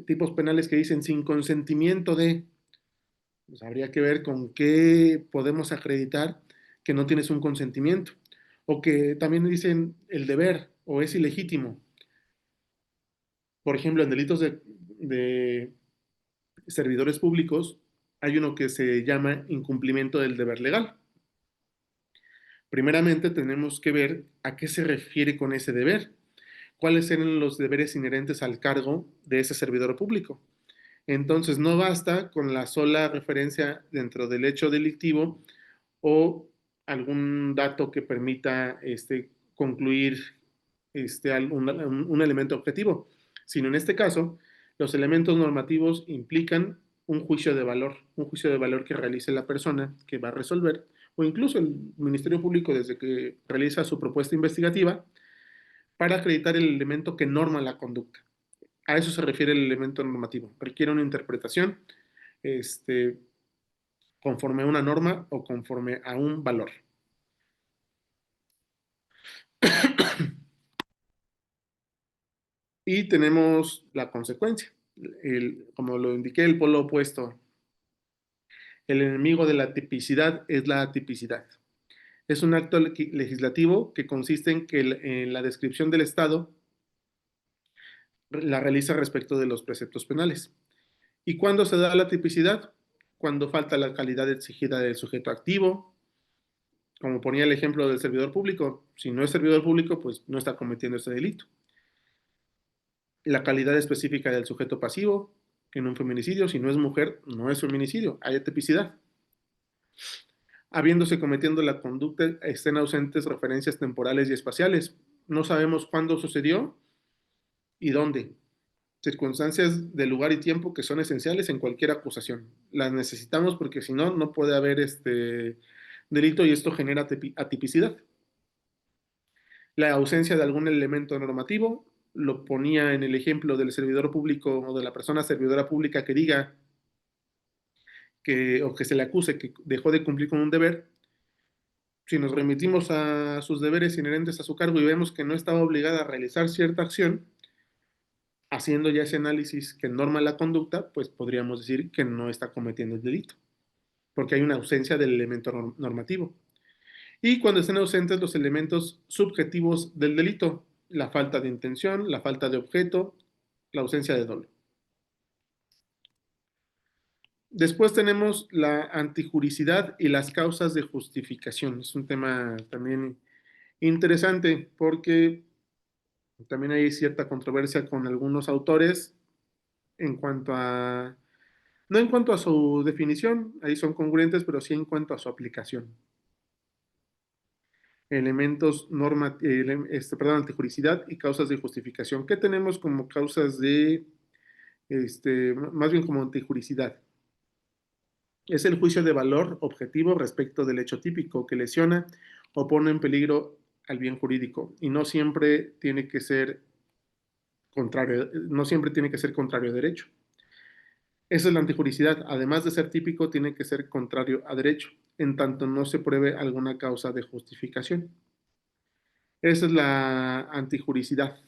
tipos penales que dicen sin consentimiento de, Pues habría que ver con qué podemos acreditar que no tienes un consentimiento. O que también dicen el deber o es ilegítimo. Por ejemplo, en delitos de servidores públicos hay uno que se llama incumplimiento del deber legal. Primeramente tenemos que ver a qué se refiere con ese deber, cuáles eran los deberes inherentes al cargo de ese servidor público. Entonces, no basta con la sola referencia dentro del hecho delictivo o algún dato que permita concluir un elemento objetivo, sino en este caso, los elementos normativos implican un juicio de valor que realice la persona que va a resolver, o incluso el Ministerio Público desde que realiza su propuesta investigativa, para acreditar el elemento que norma la conducta. A eso se refiere el elemento normativo. Requiere una interpretación este, conforme a una norma o conforme a un valor. Y tenemos la consecuencia. Como lo indiqué, el polo opuesto. El enemigo de la tipicidad es la atipicidad. Es un acto legislativo que consiste en que en la descripción del Estado la realiza respecto de los preceptos penales. ¿Y cuándo se da la tipicidad? Cuando falta la calidad exigida del sujeto activo, como ponía el ejemplo del servidor público. Si no es servidor público, pues no está cometiendo ese delito. La calidad específica del sujeto pasivo, en un feminicidio, si no es mujer, no es feminicidio, hay tipicidad. Habiéndose cometiendo la conducta, estén ausentes referencias temporales y espaciales. No sabemos cuándo sucedió y dónde. Circunstancias de lugar y tiempo que son esenciales en cualquier acusación. Las necesitamos porque si no, no puede haber delito y esto genera atipicidad. La ausencia de algún elemento normativo, lo ponía en el ejemplo del servidor público o de la persona servidora pública que diga o que se le acuse que dejó de cumplir con un deber. Si nos remitimos a sus deberes inherentes a su cargo y vemos que no estaba obligada a realizar cierta acción, haciendo ya ese análisis que norma la conducta, pues podríamos decir que no está cometiendo el delito, porque hay una ausencia del elemento normativo. Y cuando estén ausentes los elementos subjetivos del delito, la falta de intención, la falta de objeto, la ausencia de dolo. Después tenemos la antijuricidad y las causas de justificación. Es un tema también interesante porque también hay cierta controversia con algunos autores en cuanto a, no en cuanto a su definición, ahí son congruentes, pero sí en cuanto a su aplicación. Elementos, antijuricidad y causas de justificación. ¿Qué tenemos como causas de, más bien como antijuricidad? Es el juicio de valor objetivo respecto del hecho típico que lesiona o pone en peligro al bien jurídico y no siempre tiene que ser contrario a derecho. Esa es la antijuricidad. Además de ser típico, tiene que ser contrario a derecho, en tanto no se pruebe alguna causa de justificación. Esa es la antijuricidad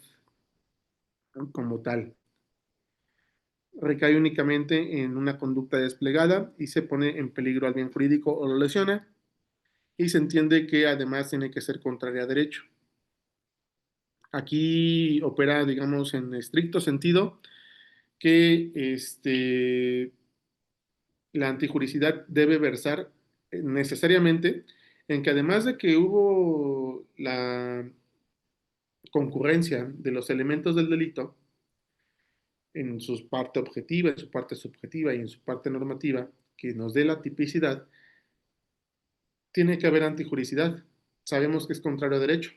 como tal. Recae únicamente en una conducta desplegada y se pone en peligro al bien jurídico o lo lesiona, y se entiende que además tiene que ser contraria a derecho. Aquí opera, digamos, en estricto sentido que la antijuricidad debe versar necesariamente en que además de que hubo la concurrencia de los elementos del delito en su parte objetiva, en su parte subjetiva y en su parte normativa, que nos dé la tipicidad, tiene que haber antijuricidad. Sabemos que es contrario a derecho.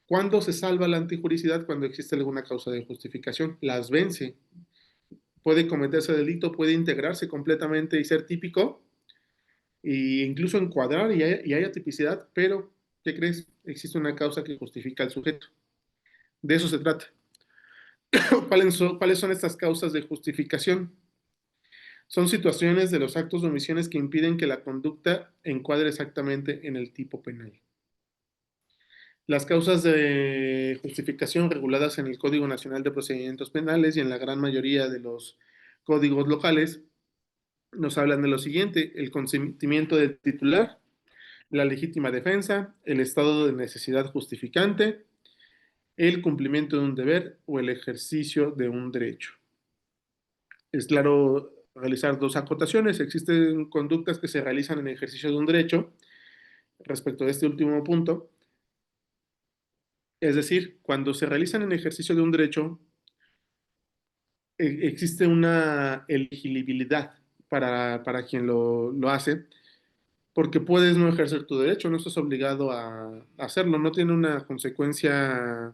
¿Cuándo se salva la antijuricidad? Cuando existe alguna causa de justificación. Las vence. Puede cometerse delito, puede integrarse completamente y ser típico, e incluso encuadrar y haya tipicidad, pero, ¿qué crees? Existe una causa que justifica al sujeto. De eso se trata. ¿Cuáles son estas causas de justificación? Son situaciones de los actos o omisiones que impiden que la conducta encuadre exactamente en el tipo penal. Las causas de justificación reguladas en el Código Nacional de Procedimientos Penales y en la gran mayoría de los códigos locales nos hablan de lo siguiente: el consentimiento del titular, la legítima defensa, el estado de necesidad justificante, el cumplimiento de un deber o el ejercicio de un derecho. Es claro realizar dos acotaciones. Existen conductas que se realizan en ejercicio de un derecho respecto a este último punto. Es decir, cuando se realizan en ejercicio de un derecho, existe una elegibilidad para quien lo hace, porque puedes no ejercer tu derecho, no estás obligado a hacerlo, no tiene una consecuencia,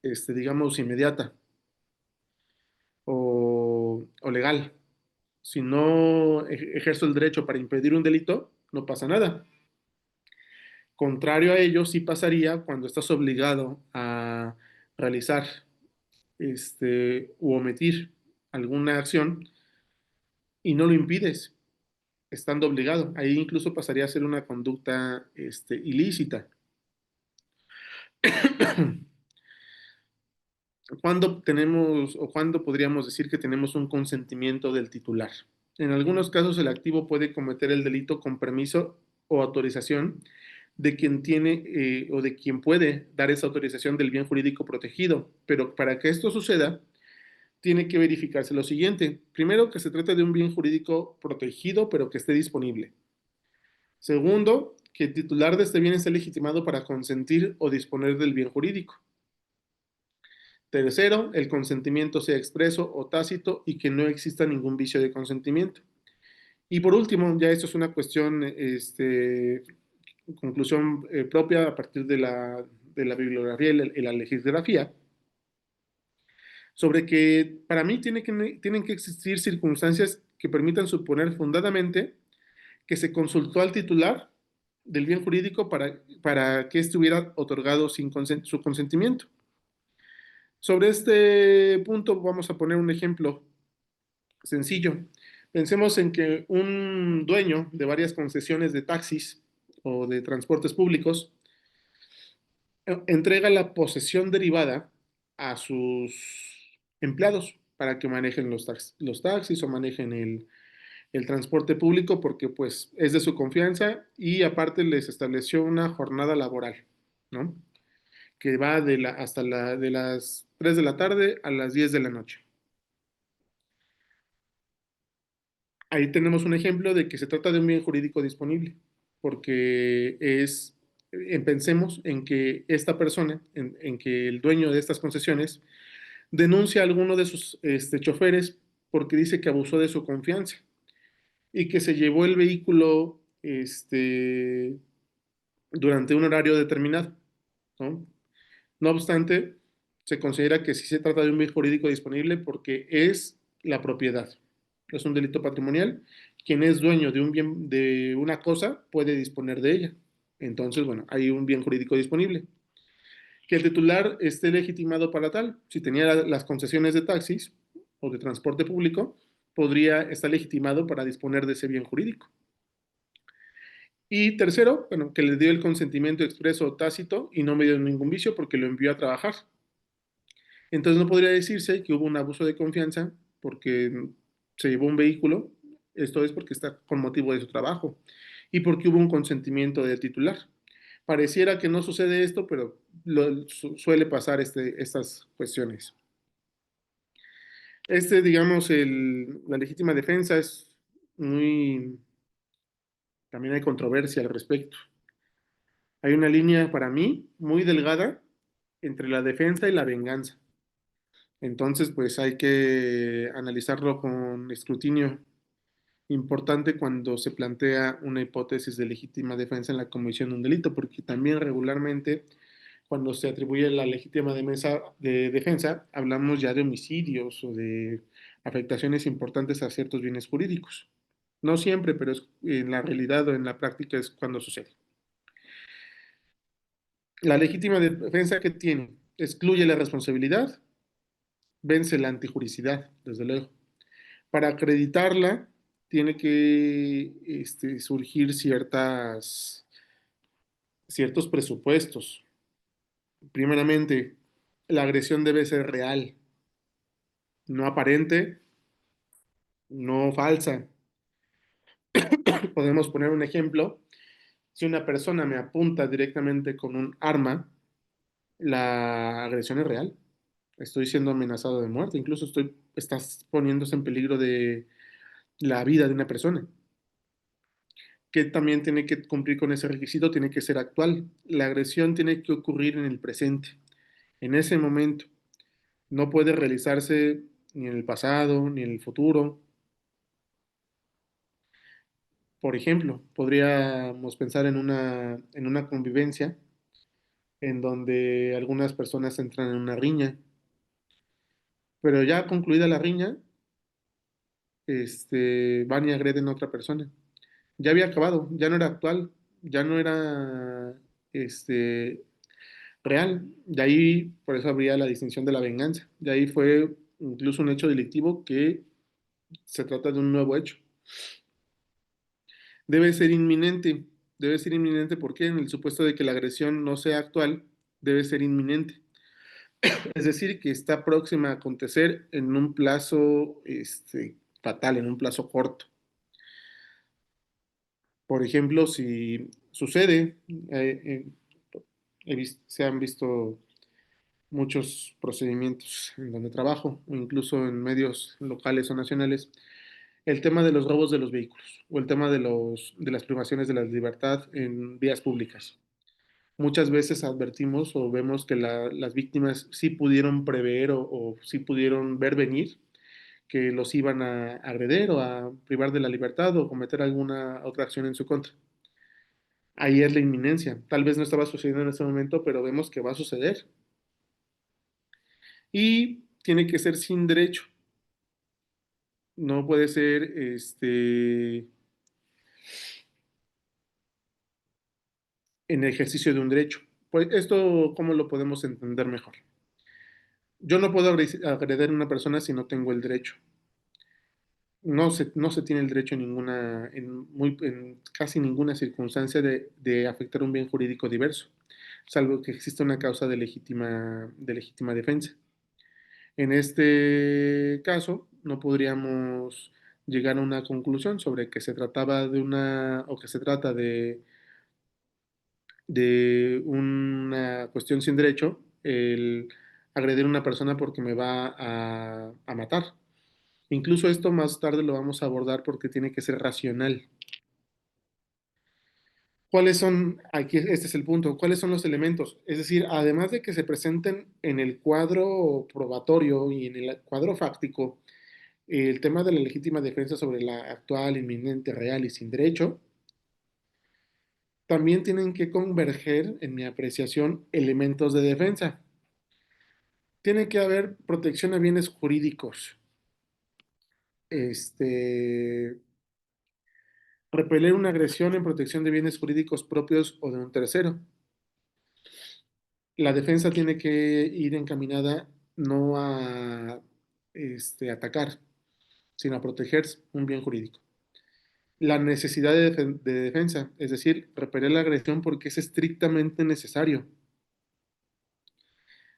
digamos, inmediata o legal. Si no ejerzo el derecho para impedir un delito, no pasa nada. Contrario a ello, sí pasaría cuando estás obligado a realizar u omitir alguna acción y no lo impides, estando obligado. Ahí incluso pasaría a ser una conducta ilícita. ¿Cuándo tenemos o cuándo podríamos decir que tenemos un consentimiento del titular? En algunos casos el activo puede cometer el delito con permiso o autorización de quien tiene o de quien puede dar esa autorización del bien jurídico protegido, pero para que esto suceda, tiene que verificarse lo siguiente. Primero, que se trata de un bien jurídico protegido, pero que esté disponible. Segundo, que el titular de este bien esté legitimado para consentir o disponer del bien jurídico. Tercero, el consentimiento sea expreso o tácito y que no exista ningún vicio de consentimiento. Y por último, ya esto es una cuestión, conclusión propia a partir de la bibliografía y la legislografía, sobre que para mí tienen que existir circunstancias que permitan suponer fundadamente que se consultó al titular del bien jurídico para que éste hubiera otorgado su consentimiento. Sobre este punto vamos a poner un ejemplo sencillo. Pensemos en que un dueño de varias concesiones de taxis o de transportes públicos entrega la posesión derivada a sus empleados para que manejen los taxis o manejen el transporte público, porque pues es de su confianza y aparte les estableció una jornada laboral, ¿no? Que va de las 3 de la tarde a las 10 de la noche. Ahí tenemos un ejemplo de que se trata de un bien jurídico disponible, porque pensemos en que esta persona, en que el dueño de estas concesiones, denuncia a alguno de sus choferes porque dice que abusó de su confianza y que se llevó el vehículo durante un horario determinado, ¿no? No obstante, se considera que sí se trata de un bien jurídico disponible porque es la propiedad. Es un delito patrimonial. Quien es dueño de un bien, de una cosa, puede disponer de ella. Entonces, bueno, hay un bien jurídico disponible. Que el titular esté legitimado para tal. Si tenía las concesiones de taxis o de transporte público, podría estar legitimado para disponer de ese bien jurídico. Y tercero, bueno, que le dio el consentimiento expreso o tácito y no me dio ningún vicio porque lo envió a trabajar. Entonces no podría decirse que hubo un abuso de confianza porque se llevó un vehículo, esto es porque está con motivo de su trabajo y porque hubo un consentimiento del titular. Pareciera que no sucede esto, pero suele pasar estas cuestiones. Digamos, la legítima defensa es también hay controversia al respecto. Hay una línea para mí muy delgada entre la defensa y la venganza. Entonces, pues hay que analizarlo con escrutinio importante cuando se plantea una hipótesis de legítima defensa en la comisión de un delito, porque también regularmente cuando se atribuye la legítima defensa, hablamos ya de homicidios o de afectaciones importantes a ciertos bienes jurídicos. No siempre, pero en la realidad o en la práctica es cuando sucede. La legítima defensa que tiene excluye la responsabilidad, vence la antijuricidad, desde luego. Para acreditarla, tiene que surgir ciertos presupuestos. Primeramente, la agresión debe ser real, no aparente, no falsa. Podemos poner un ejemplo. Si una persona me apunta directamente con un arma, la agresión es real. Estoy siendo amenazado de muerte, incluso estás poniéndose en peligro de la vida de una persona. Que también tiene que cumplir con ese requisito, tiene que ser actual. La agresión tiene que ocurrir en el presente, en ese momento. No puede realizarse ni en el pasado, ni en el futuro. Por ejemplo, podríamos pensar en una convivencia en donde algunas personas entran en una riña, pero ya concluida la riña, van y agreden a otra persona. Ya había acabado, ya no era actual, ya no era este, real. De ahí, por eso habría la distinción de la venganza. De ahí fue incluso un hecho delictivo que se trata de un nuevo hecho. Debe ser inminente, debe ser inminente porque en el supuesto de que la agresión no sea actual, debe ser inminente. Es decir, que está próxima a acontecer en un plazo fatal, en un plazo corto. Por ejemplo, si sucede, eh, se han visto muchos procedimientos en donde trabajo, o incluso en medios locales o nacionales, el tema de los robos de los vehículos o el tema de las privaciones de la libertad en vías públicas. Muchas veces advertimos o vemos que las víctimas sí pudieron prever o sí pudieron ver venir que los iban a agredir o a privar de la libertad o cometer alguna otra acción en su contra. Ahí es la inminencia. Tal vez no estaba sucediendo en ese momento, pero vemos que va a suceder. Y tiene que ser sin derecho. No puede ser en ejercicio de un derecho. Pues esto, ¿cómo lo podemos entender mejor? Yo no puedo agredir a una persona si no tengo el derecho. No se tiene el derecho en casi ninguna circunstancia de afectar un bien jurídico diverso, salvo que exista una causa de legítima defensa. En este caso, no podríamos llegar a una conclusión sobre que se trataba de una o que se trata de una cuestión sin derecho el agredir a una persona porque me va a matar. Incluso esto más tarde lo vamos a abordar porque tiene que ser racional. ¿Cuáles son, aquí este es el punto, cuáles son los elementos? Es decir, además de que se presenten en el cuadro probatorio y en el cuadro fáctico, el tema de la legítima defensa sobre la actual, inminente, real y sin derecho, también tienen que converger, en mi apreciación, elementos de defensa. Tiene que haber protección a bienes jurídicos, este, repeler una agresión en protección de bienes jurídicos propios o de un tercero. La defensa tiene que ir encaminada no a atacar, sino a proteger un bien jurídico. La necesidad de defensa, es decir, repeler la agresión porque es estrictamente necesario.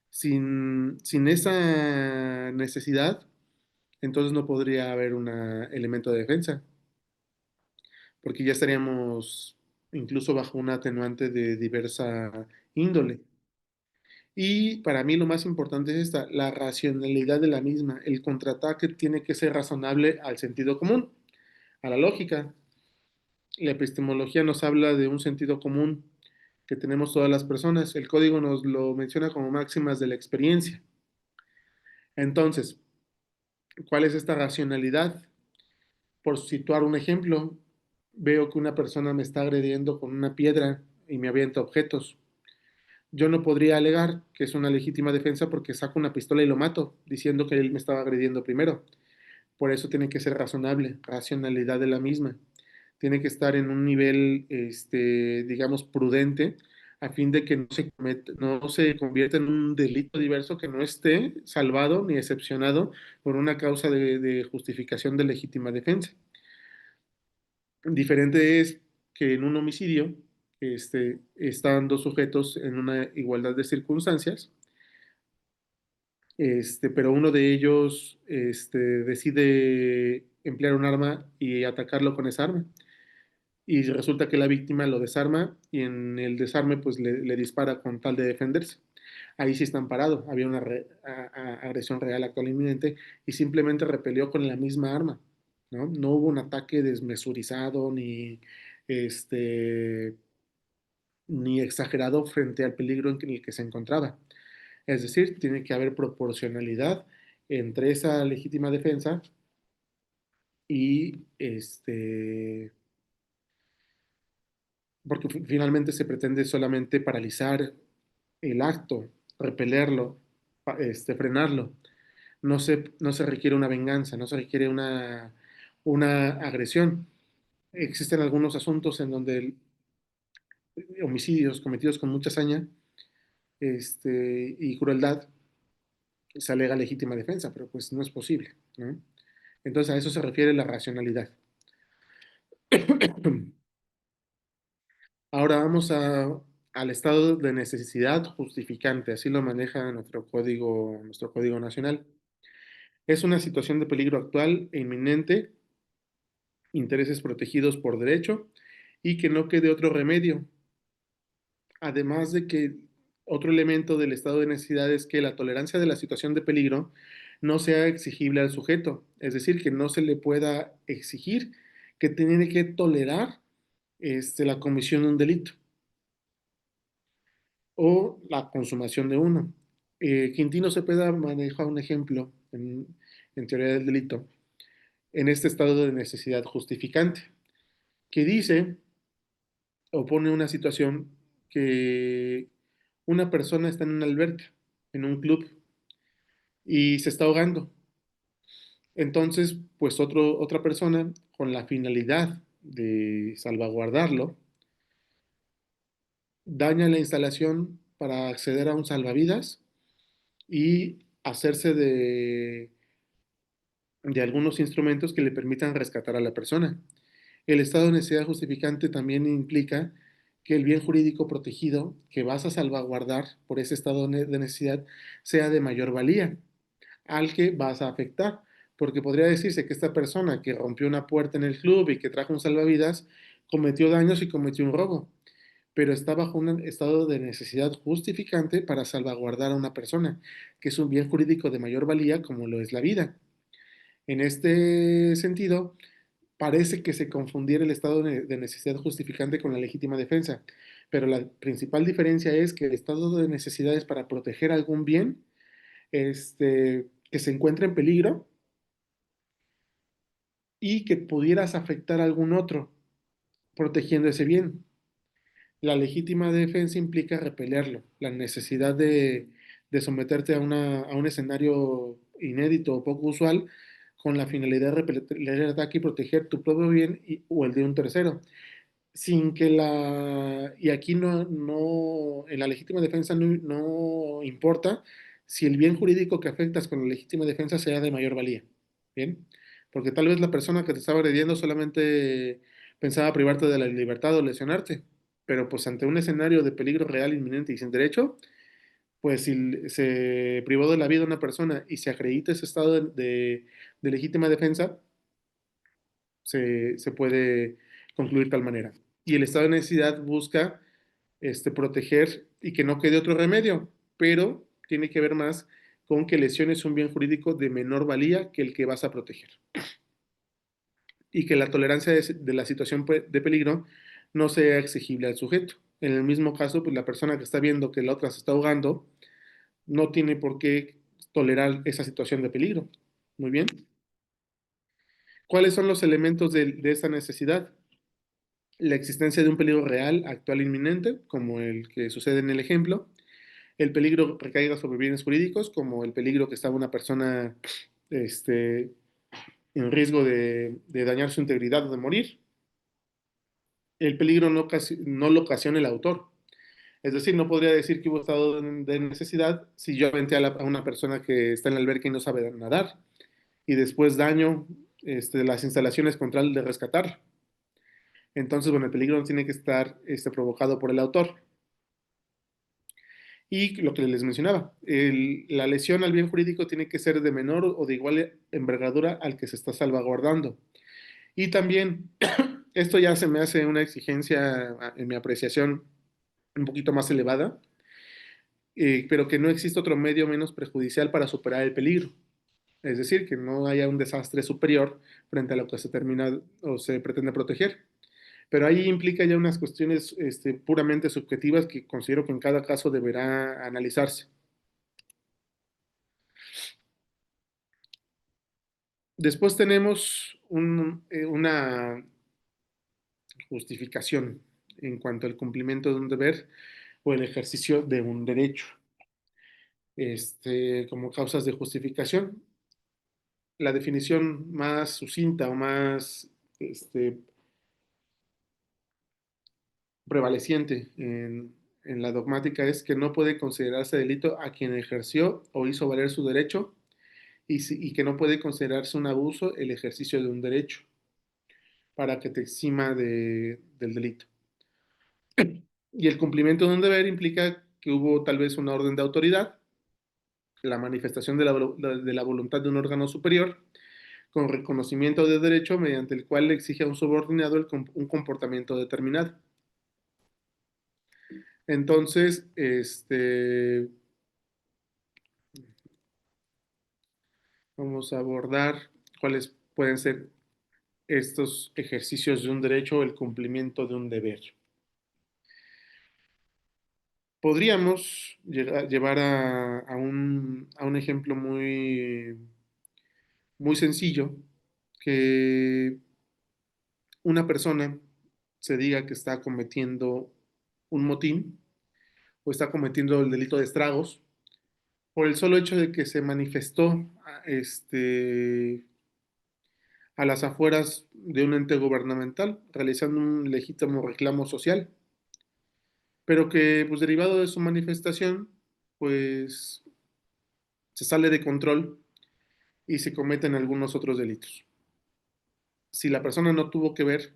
Sin esa necesidad, entonces no podría haber un elemento de defensa, porque ya estaríamos incluso bajo una atenuante de diversa índole. Y para mí lo más importante es la racionalidad de la misma. El contraataque tiene que ser razonable al sentido común, a la lógica. La epistemología nos habla de un sentido común que tenemos todas las personas. El código nos lo menciona como máximas de la experiencia. Entonces, ¿cuál es esta racionalidad? Por situar un ejemplo, veo que una persona me está agrediendo con una piedra y me avienta objetos. Yo no podría alegar que es una legítima defensa porque saco una pistola y lo mato, diciendo que él me estaba agrediendo primero. Por eso tiene que ser razonable, racionalidad de la misma. Tiene que estar en un nivel, digamos, prudente, a fin de que no se convierta en un delito diverso que no esté salvado ni excepcionado por una causa de justificación de legítima defensa. Diferente es que en un homicidio están dos sujetos en una igualdad de circunstancias, pero uno de ellos decide emplear un arma y atacarlo con esa arma. Y resulta que la víctima lo desarma y en el desarme pues le dispara con tal de defenderse. Ahí sí está amparado, había una agresión real actual inminente y simplemente repelió con la misma arma, ¿no? No hubo un ataque desmesurizado este, ni exagerado frente al peligro en el que se encontraba. Es decir, tiene que haber proporcionalidad entre esa legítima defensa y porque finalmente se pretende solamente paralizar el acto, repelerlo, frenarlo. No se requiere una venganza, no se requiere una agresión. Existen algunos asuntos en donde homicidios cometidos con mucha hazaña y crueldad se alega legítima defensa, pero pues no es posible, ¿no? Entonces a eso se refiere la racionalidad. Ahora vamos al estado de necesidad justificante, así lo maneja nuestro código nacional. Es una situación de peligro actual e inminente, intereses protegidos por derecho y que no quede otro remedio. Además de que otro elemento del estado de necesidad es que la tolerancia de la situación de peligro no sea exigible al sujeto, es decir, que no se le pueda exigir que tiene que tolerar la comisión de un delito o la consumación de uno. Quintino Cepeda maneja un ejemplo en teoría del delito en este estado de necesidad justificante, que dice o pone una situación que una persona está en una alberca, en un club, y se está ahogando. Entonces, pues otra persona, con la finalidad de salvaguardarlo, daña la instalación para acceder a un salvavidas y hacerse de algunos instrumentos que le permitan rescatar a la persona. El estado de necesidad justificante también implica que el bien jurídico protegido que vas a salvaguardar por ese estado de necesidad sea de mayor valía al que vas a afectar. Porque podría decirse que esta persona que rompió una puerta en el club y que trajo un salvavidas cometió daños y cometió un robo, pero está bajo un estado de necesidad justificante para salvaguardar a una persona, que es un bien jurídico de mayor valía como lo es la vida. En este sentido, parece que se confundiera el estado de necesidad justificante con la legítima defensa, pero la principal diferencia es que el estado de necesidad es para proteger algún bien que se encuentra en peligro y que pudieras afectar a algún otro protegiendo ese bien. La legítima defensa implica repelerlo, la necesidad de someterte a un escenario inédito o poco usual con la finalidad de repeler el ataque y proteger tu propio bien o el de un tercero. Sin que y aquí en la legítima defensa no importa si el bien jurídico que afectas con la legítima defensa sea de mayor valía. ¿Bien? Porque tal vez la persona que te estaba agrediendo solamente pensaba privarte de la libertad o lesionarte, pero pues ante un escenario de peligro real, inminente y sin derecho, pues si se privó de la vida de una persona y se acredita ese estado de legítima defensa, se puede concluir de tal manera. Y el estado de necesidad busca proteger y que no quede otro remedio, pero tiene que ver más con que lesiones un bien jurídico de menor valía que el que vas a proteger. Y que la tolerancia de la situación de peligro no sea exigible al sujeto. En el mismo caso, pues la persona que está viendo que la otra se está ahogando no tiene por qué tolerar esa situación de peligro. Muy bien. ¿Cuáles son los elementos de esta necesidad? La existencia de un peligro real, actual, inminente, como el que sucede en el ejemplo. El peligro recaiga sobre bienes jurídicos, como el peligro que estaba una persona este, en riesgo de dañar su integridad o de morir. El peligro no lo ocasiona el autor. Es decir, no podría decir que hubo estado de necesidad si yo aventé a una persona que está en la alberca y no sabe nadar y después daño las instalaciones con tal de rescatar. Entonces, bueno, el peligro no tiene que estar provocado por el autor. Y lo que les mencionaba, la lesión al bien jurídico tiene que ser de menor o de igual envergadura al que se está salvaguardando. Y también, esto ya se me hace una exigencia en mi apreciación un poquito más elevada, pero que no existe otro medio menos perjudicial para superar el peligro. Es decir, que no haya un desastre superior frente a lo que se termina o se pretende proteger. Pero ahí implica ya unas cuestiones puramente subjetivas que considero que en cada caso deberá analizarse. Después tenemos una justificación en cuanto al cumplimiento de un deber o el ejercicio de un derecho, como causas de justificación. La definición más sucinta o más prevaleciente en la dogmática es que no puede considerarse delito a quien ejerció o hizo valer su derecho y que no puede considerarse un abuso el ejercicio de un derecho para que te exima del delito. Y el cumplimiento de un deber implica que hubo tal vez una orden de autoridad, la manifestación de la voluntad de un órgano superior, con reconocimiento de derecho mediante el cual le exige a un subordinado un comportamiento determinado. Entonces, vamos a abordar cuáles pueden ser estos ejercicios de un derecho o el cumplimiento de un deber. Podríamos llevar a un ejemplo muy sencillo, que una persona se diga que está cometiendo un motín o está cometiendo el delito de estragos por el solo hecho de que se manifestó a las afueras de un ente gubernamental realizando un legítimo reclamo social, pero que pues derivado de su manifestación pues se sale de control y se cometen algunos otros delitos. Si la persona no tuvo que ver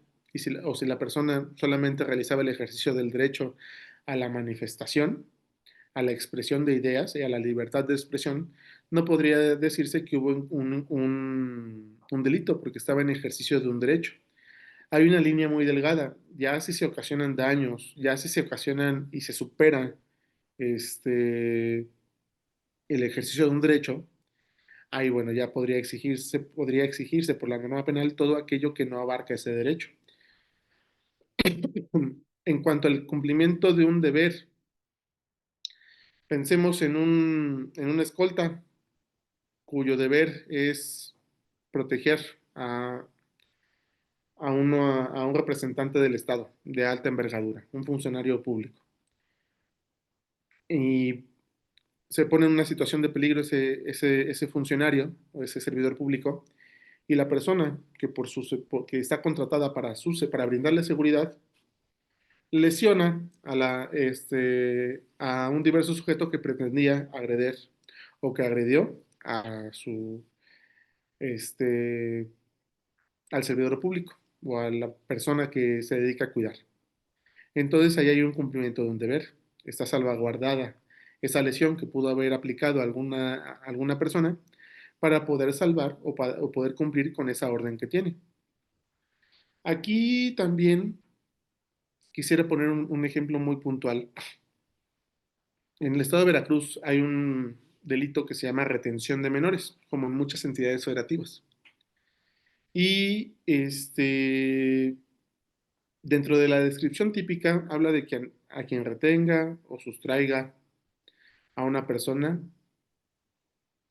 o si la persona solamente realizaba el ejercicio del derecho a la manifestación, a la expresión de ideas y a la libertad de expresión, no podría decirse que hubo un delito porque estaba en ejercicio de un derecho. Hay una línea muy delgada, ya si se ocasionan daños, ya si se ocasionan y se supera el ejercicio de un derecho, ahí bueno, ya podría exigirse por la norma penal todo aquello que no abarca ese derecho. En cuanto al cumplimiento de un deber, pensemos en una escolta cuyo deber es proteger a, a un representante del Estado de alta envergadura, un funcionario público. Y se pone en una situación de peligro ese funcionario o ese servidor público y la persona que está contratada para brindarle seguridad lesiona a un diverso sujeto que pretendía agredir o que agredió este, al servidor público o a la persona que se dedica a cuidar. Entonces ahí hay un cumplimiento de un deber. Está salvaguardada esa lesión que pudo haber aplicado alguna persona para poder salvar o poder cumplir con esa orden que tiene. Aquí también quisiera poner un ejemplo muy puntual. En el estado de Veracruz hay un delito que se llama retención de menores, como en muchas entidades federativas. Y dentro de la descripción típica habla de que a quien retenga o sustraiga a una persona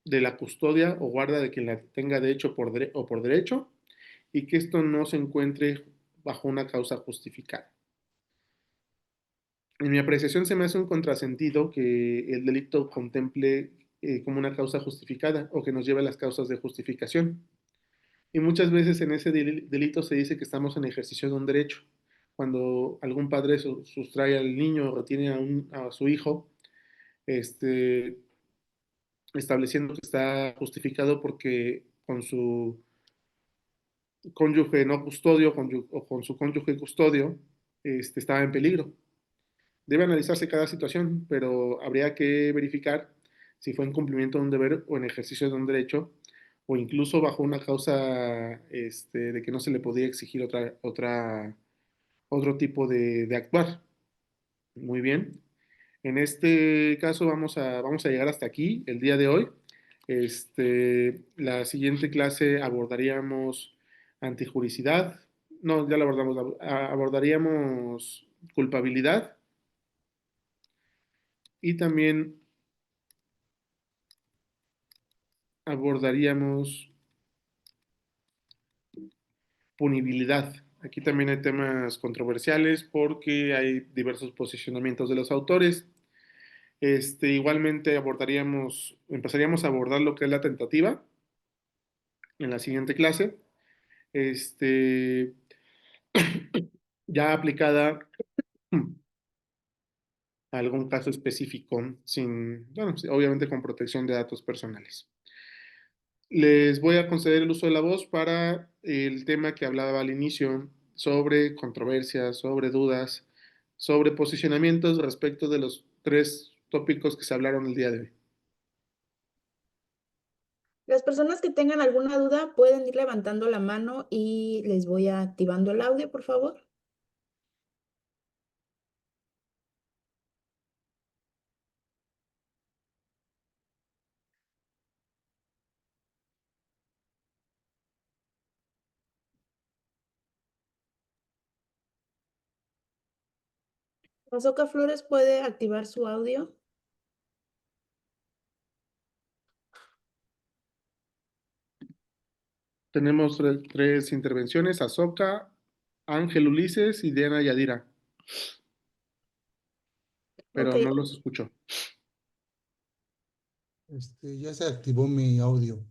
de la custodia o guarda de quien la tenga de hecho o por derecho y que esto no se encuentre bajo una causa justificada. En mi apreciación se me hace un contrasentido que el delito contemple como una causa justificada o que nos lleve a las causas de justificación. Y muchas veces en ese delito se dice que estamos en ejercicio de un derecho. Cuando algún padre sustrae al niño o retiene a su hijo, este, estableciendo que está justificado porque con su cónyuge no custodio o con su cónyuge custodio estaba en peligro. debe analizarse cada situación, pero habría que verificar si fue en cumplimiento de un deber o en ejercicio de un derecho, o incluso bajo una causa de que no se le podía exigir otro tipo de actuar. Muy bien. En este caso vamos a llegar hasta aquí el día de hoy. La siguiente clase abordaríamos antijuricidad. No, ya lo abordamos. Abordaríamos culpabilidad y también abordaríamos punibilidad. Aquí también hay temas controversiales porque hay diversos posicionamientos de los autores. Igualmente empezaríamos a abordar lo que es la tentativa en la siguiente clase. Este, ya aplicada a algún caso específico, bueno, sí, obviamente con protección de datos personales. Les voy a conceder el uso de la voz para el tema que hablaba al inicio sobre controversias, sobre dudas, sobre posicionamientos respecto de los tres tópicos que se hablaron el día de hoy. Las personas que tengan alguna duda pueden ir levantando la mano y les voy activando el audio, por favor. Azoka Flores puede activar su audio. Tenemos tres intervenciones: Azoka, Ángel Ulises y Diana Yadira, Ok, pero no los escucho. Ya se activó mi audio.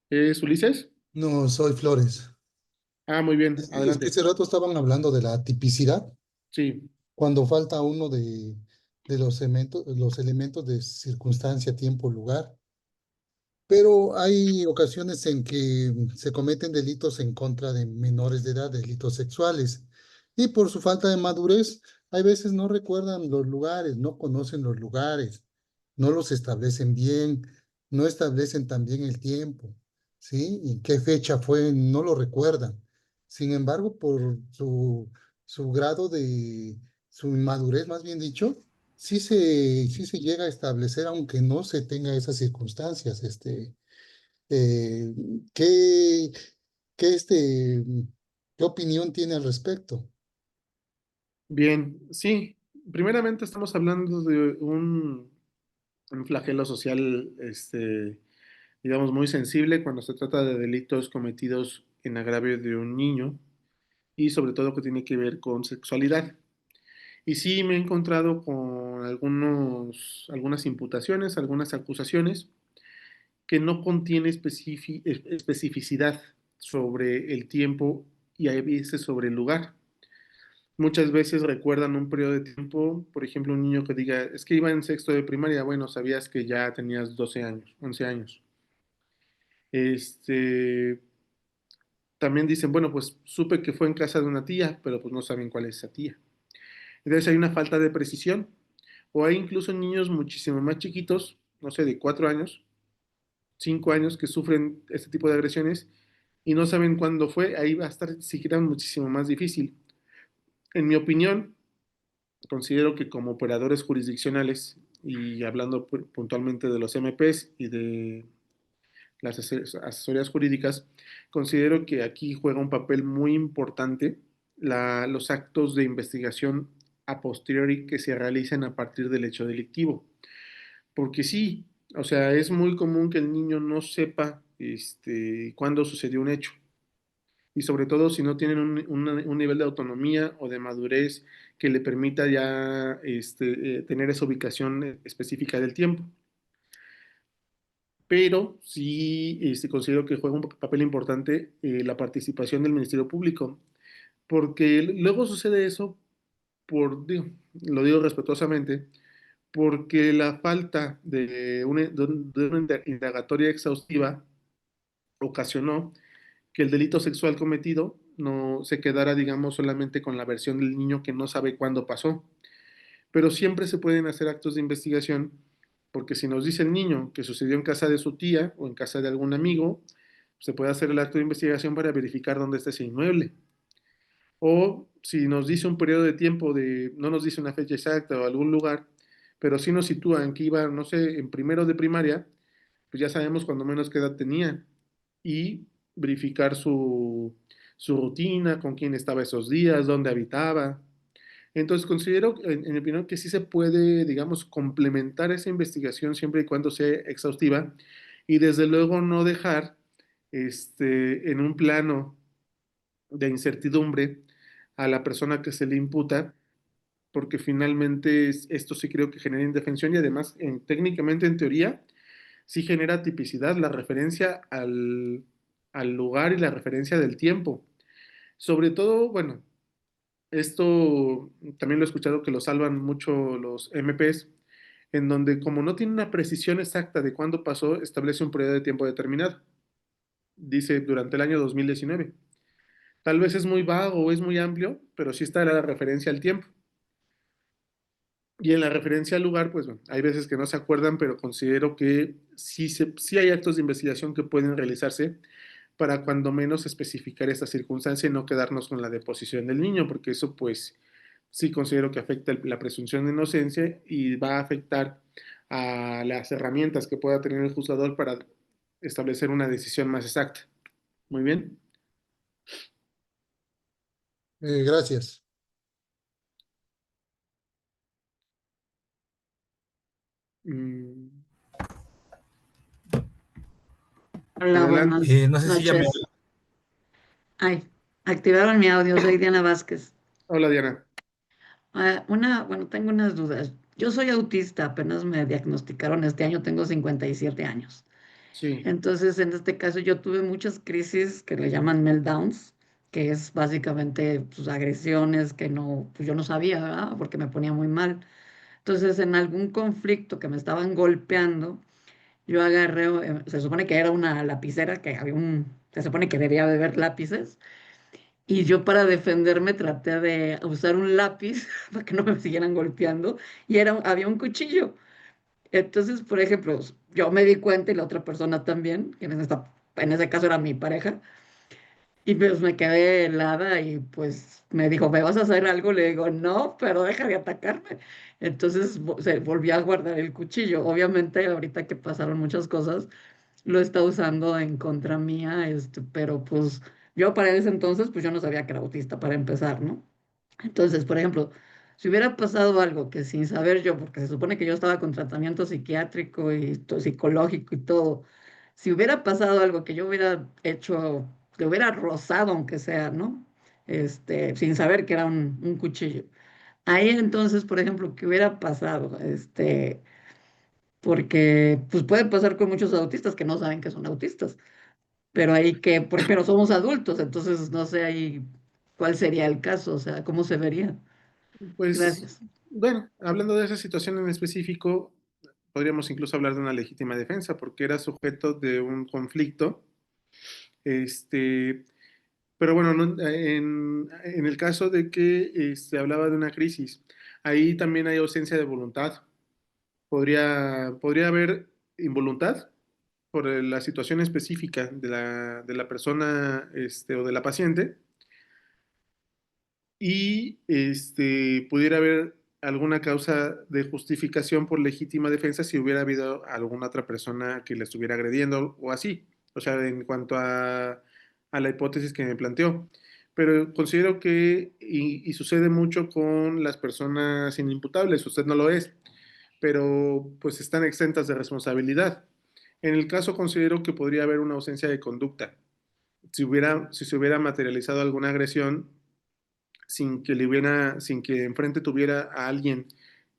¿Es Ulises? No, soy Flores. Ah, muy bien, Es que adelante. hace rato estaban hablando de la tipicidad, Sí, cuando falta uno de los elementos de circunstancia, tiempo, lugar. Pero hay ocasiones en que se cometen delitos en contra de menores de edad, delitos sexuales. Y por su falta de madurez, hay veces no recuerdan los lugares, no conocen los lugares, no los establecen bien, no establecen también el tiempo, ¿sí? Y qué fecha fue, no lo recuerdan. Sin embargo, por su grado su inmadurez, más bien dicho, sí se llega a establecer, aunque no se tenga esas circunstancias. Eh, ¿qué, qué, qué opinión tiene al respecto? bien, sí. Primeramente estamos hablando de un flagelo social, digamos, muy sensible cuando se trata de delitos cometidos en agravio de un niño y sobre todo que tiene que ver con sexualidad. Y sí me he encontrado con algunas imputaciones, algunas acusaciones que no contiene especificidad sobre el tiempo y hay veces sobre el lugar. Muchas veces recuerdan un periodo de tiempo, por ejemplo, un niño que diga, es que iba en sexto de primaria, bueno, sabías que ya tenías 12 años, 11 años. Este, También dicen, bueno, pues supe que fue en casa de una tía, pero pues no saben cuál es esa tía. Entonces hay una falta de precisión. O hay incluso niños muchísimo más chiquitos, no sé, de 4 años, 5 años, que sufren este tipo de agresiones y no saben cuándo fue. Ahí va a estar siquiera muchísimo más difícil. En mi opinión, considero que como operadores jurisdiccionales, y hablando puntualmente de los MPs y de las asesorías jurídicas, considero que aquí juega un papel muy importante los actos de investigación a posteriori que se realicen a partir del hecho delictivo. Porque sí, o sea, es muy común que el niño no sepa cuándo sucedió un hecho. Y sobre todo si no tienen un nivel de autonomía o de madurez que le permita ya tener esa ubicación específica del tiempo. Pero sí considero que juega un papel importante la participación del Ministerio Público, porque luego sucede eso lo digo respetuosamente, porque la falta de una indagatoria exhaustiva ocasionó que el delito sexual cometido no se quedara, digamos, solamente con la versión del niño que no sabe cuándo pasó. pero siempre se pueden hacer actos de investigación, porque si nos dice el niño que sucedió en casa de su tía o en casa de algún amigo, se puede hacer el acto de investigación para verificar dónde está ese inmueble. O si nos dice un periodo de tiempo no nos dice una fecha exacta o algún lugar, pero sí nos sitúa en que iba, no sé, en primero de primaria, pues ya sabemos cuando menos qué edad tenía y verificar su rutina, con quién estaba esos días, dónde habitaba. Entonces considero, en mi opinión, que sí se puede, digamos, complementar esa investigación siempre y cuando sea exhaustiva y desde luego no dejar en un plano de incertidumbre a la persona que se le imputa, porque finalmente esto sí creo que genera indefensión y además técnicamente en teoría sí genera tipicidad, la referencia al lugar y la referencia del tiempo. Sobre todo, bueno, esto también lo he escuchado que lo salvan mucho los MPs, en donde como no tiene una precisión exacta de cuándo pasó, establece un periodo de tiempo determinado. Dice durante el año 2019. Tal vez es muy vago o es muy amplio, pero sí está la referencia al tiempo. Y en la referencia al lugar, pues bueno, hay veces que no se acuerdan, pero considero que sí hay actos de investigación que pueden realizarse para cuando menos especificar esta circunstancia y no quedarnos con la deposición del niño, porque eso pues sí considero que afecta la presunción de inocencia y va a afectar a las herramientas que pueda tener el juzgador para establecer una decisión más exacta. Muy bien. Gracias. Mm, Hola, adelante. buenas No sé si ya me... noches. Ay, activaron mi audio, soy Diana Vázquez. Hola Diana. Bueno, tengo unas dudas. Yo soy autista, apenas me diagnosticaron este año, tengo 57 años. Sí. Entonces, en este caso, yo tuve muchas crisis que le llaman meltdowns, que es básicamente pues, agresiones que no, pues yo no sabía, ¿verdad? Porque me ponía muy mal. Entonces, en algún conflicto que me estaban golpeando, yo agarré, se supone que era una lapicera, que había se supone que debía de haber lápices. Y yo para defenderme traté de usar un lápiz para que no me siguieran golpeando y había un cuchillo. Entonces, por ejemplo, yo me di cuenta y la otra persona también, que en ese caso era mi pareja, y pues me quedé helada y pues me dijo, ¿me vas a hacer algo? Le digo, no, pero deja de atacarme. Entonces se volvió a guardar el cuchillo. Obviamente, ahorita que pasaron muchas cosas, lo está usando en contra mía, pero pues yo para ese entonces, pues yo no sabía que era autista para empezar, ¿no? Entonces, por ejemplo, si hubiera pasado algo que sin saber yo, porque se supone que yo estaba con tratamiento psiquiátrico y psicológico y todo, si hubiera pasado algo que yo hubiera hecho, que hubiera rozado aunque sea, ¿no? Sin saber que era un cuchillo. Ahí entonces, por ejemplo, ¿qué hubiera pasado? Porque pues puede pasar con muchos autistas que no saben que son autistas, pero pero somos adultos, entonces no sé ahí cuál sería el caso, o sea, cómo se vería. Pues, Gracias. bueno, hablando de esa situación en específico, podríamos incluso hablar de una legítima defensa, porque era sujeto de un conflicto. Este, pero bueno, en el caso de que hablaba de una crisis, ahí también hay ausencia de voluntad. Podría haber involuntad por la situación específica de la persona o de la paciente y pudiera haber alguna causa de justificación por legítima defensa si hubiera habido alguna otra persona que le estuviera agrediendo o así. O sea, en cuanto a la hipótesis que me planteó. Pero considero que, y sucede mucho con las personas inimputables, usted no lo es, pero pues están exentas de responsabilidad. En el caso considero que podría haber una ausencia de conducta. Si se hubiera materializado alguna agresión, sin que enfrente tuviera a alguien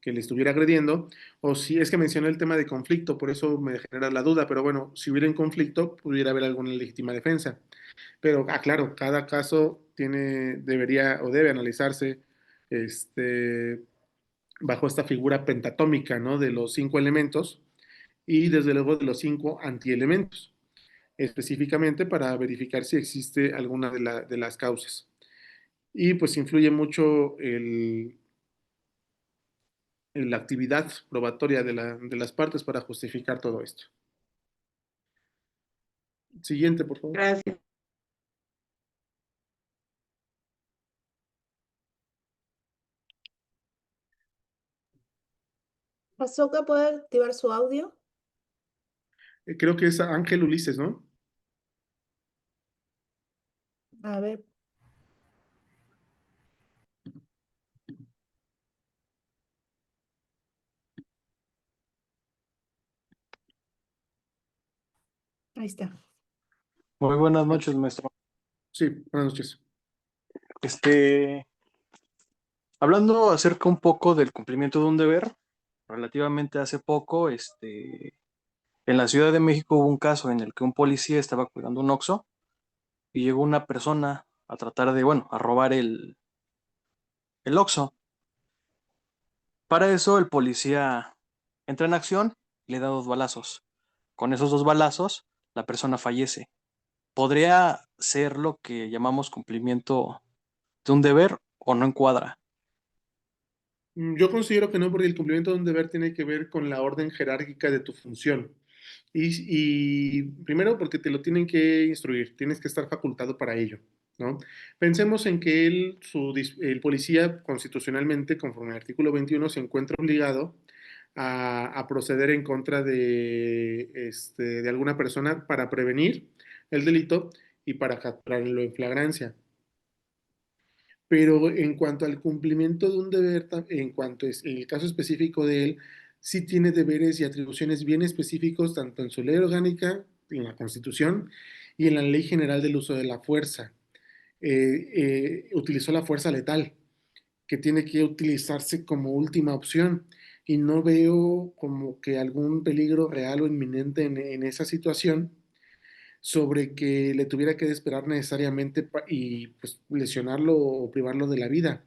que le estuviera agrediendo, o si es que mencioné el tema de conflicto, por eso me genera la duda, pero bueno, si hubiera un conflicto, pudiera haber alguna legítima defensa. Pero, claro, cada caso debería o debe analizarse este, bajo esta figura pentatómica, ¿no? De los 5 elementos y desde luego de los 5 antielementos, específicamente para verificar si existe alguna de las causas. Y pues influye mucho la actividad probatoria de las partes para justificar todo esto. Siguiente, por favor. Gracias. Azoka, ¿puede activar su audio? Creo que es Ángel Ulises, ¿no? A ver. Ahí está. Muy buenas noches, maestro. Sí, buenas noches. Este, hablando acerca un poco del cumplimiento de un deber, relativamente hace poco, en la Ciudad de México hubo un caso en el que un policía estaba cuidando un Oxxo y llegó una persona a tratar de, bueno, a robar el Oxxo. Para eso el policía entra en acción y le da 2 balazos. Con esos 2 balazos, la persona fallece. ¿Podría ser lo que llamamos cumplimiento de un deber o no encuadra? Yo considero que no, porque el cumplimiento de un deber tiene que ver con la orden jerárquica de tu función. Y primero porque te lo tienen que instruir, tienes que estar facultado para ello, ¿no? Pensemos en que el policía constitucionalmente, conforme al artículo 21, se encuentra obligado a proceder en contra de alguna persona para prevenir el delito y para capturarlo en flagrancia. Pero en cuanto al cumplimiento de un deber, en cuanto es el caso específico de él, sí tiene deberes y atribuciones bien específicos, tanto en su ley orgánica, en la Constitución y en la Ley General del Uso de la Fuerza. Utilizó la fuerza letal, que tiene que utilizarse como última opción, y no veo como que algún peligro real o inminente en esa situación sobre que le tuviera que esperar necesariamente y pues lesionarlo o privarlo de la vida.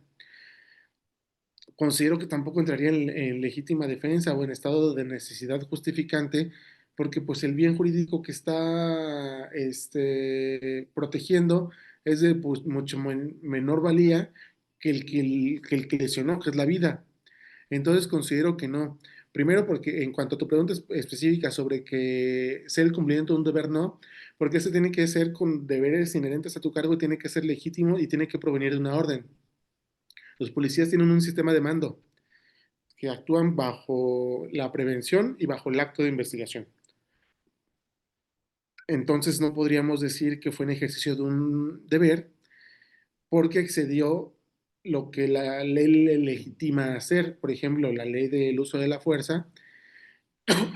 Considero que tampoco entraría en legítima defensa o en estado de necesidad justificante, porque pues el bien jurídico que está protegiendo es de pues, mucho menor valía que el que lesionó, que es la vida. Entonces considero que no. Primero porque en cuanto a tu pregunta específica sobre que ser el cumplimiento de un deber, no, porque este tiene que ser con deberes inherentes a tu cargo y tiene que ser legítimo y tiene que provenir de una orden. Los policías tienen un sistema de mando que actúan bajo la prevención y bajo el acto de investigación. Entonces no podríamos decir que fue en ejercicio de un deber porque excedió lo que la ley le legitima hacer, por ejemplo, la ley del uso de la fuerza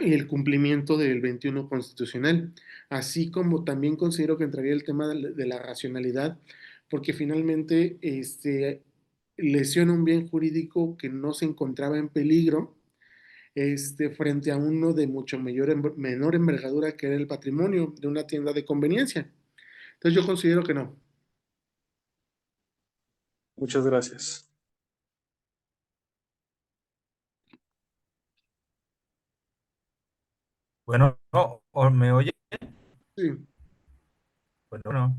y el cumplimiento del 21 constitucional, así como también considero que entraría el tema de la racionalidad, porque finalmente lesiona un bien jurídico que no se encontraba en peligro frente a uno de mucho menor envergadura que era el patrimonio de una tienda de conveniencia. Entonces yo considero que no. Muchas gracias. Bueno, ¿me oye? Sí, Bueno,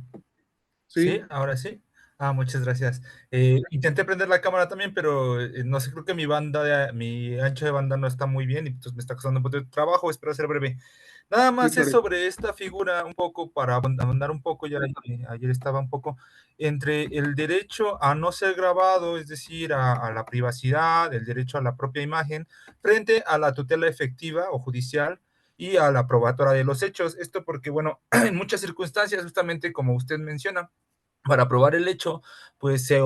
sí, sí, ahora sí. Muchas gracias. Intenté prender la cámara también, pero no sé, creo que mi ancho de banda no está muy bien y entonces me está costando un poco de trabajo. Espero ser breve. Nada sí, más es claro. sobre esta figura un poco para abundar un poco, ya ayer estaba un poco entre el derecho a no ser grabado, es decir, a la privacidad, el derecho a la propia imagen, frente a la tutela efectiva o judicial y a la probatoria de los hechos. Esto porque, bueno, en muchas circunstancias, justamente como usted menciona, para probar el hecho, pues se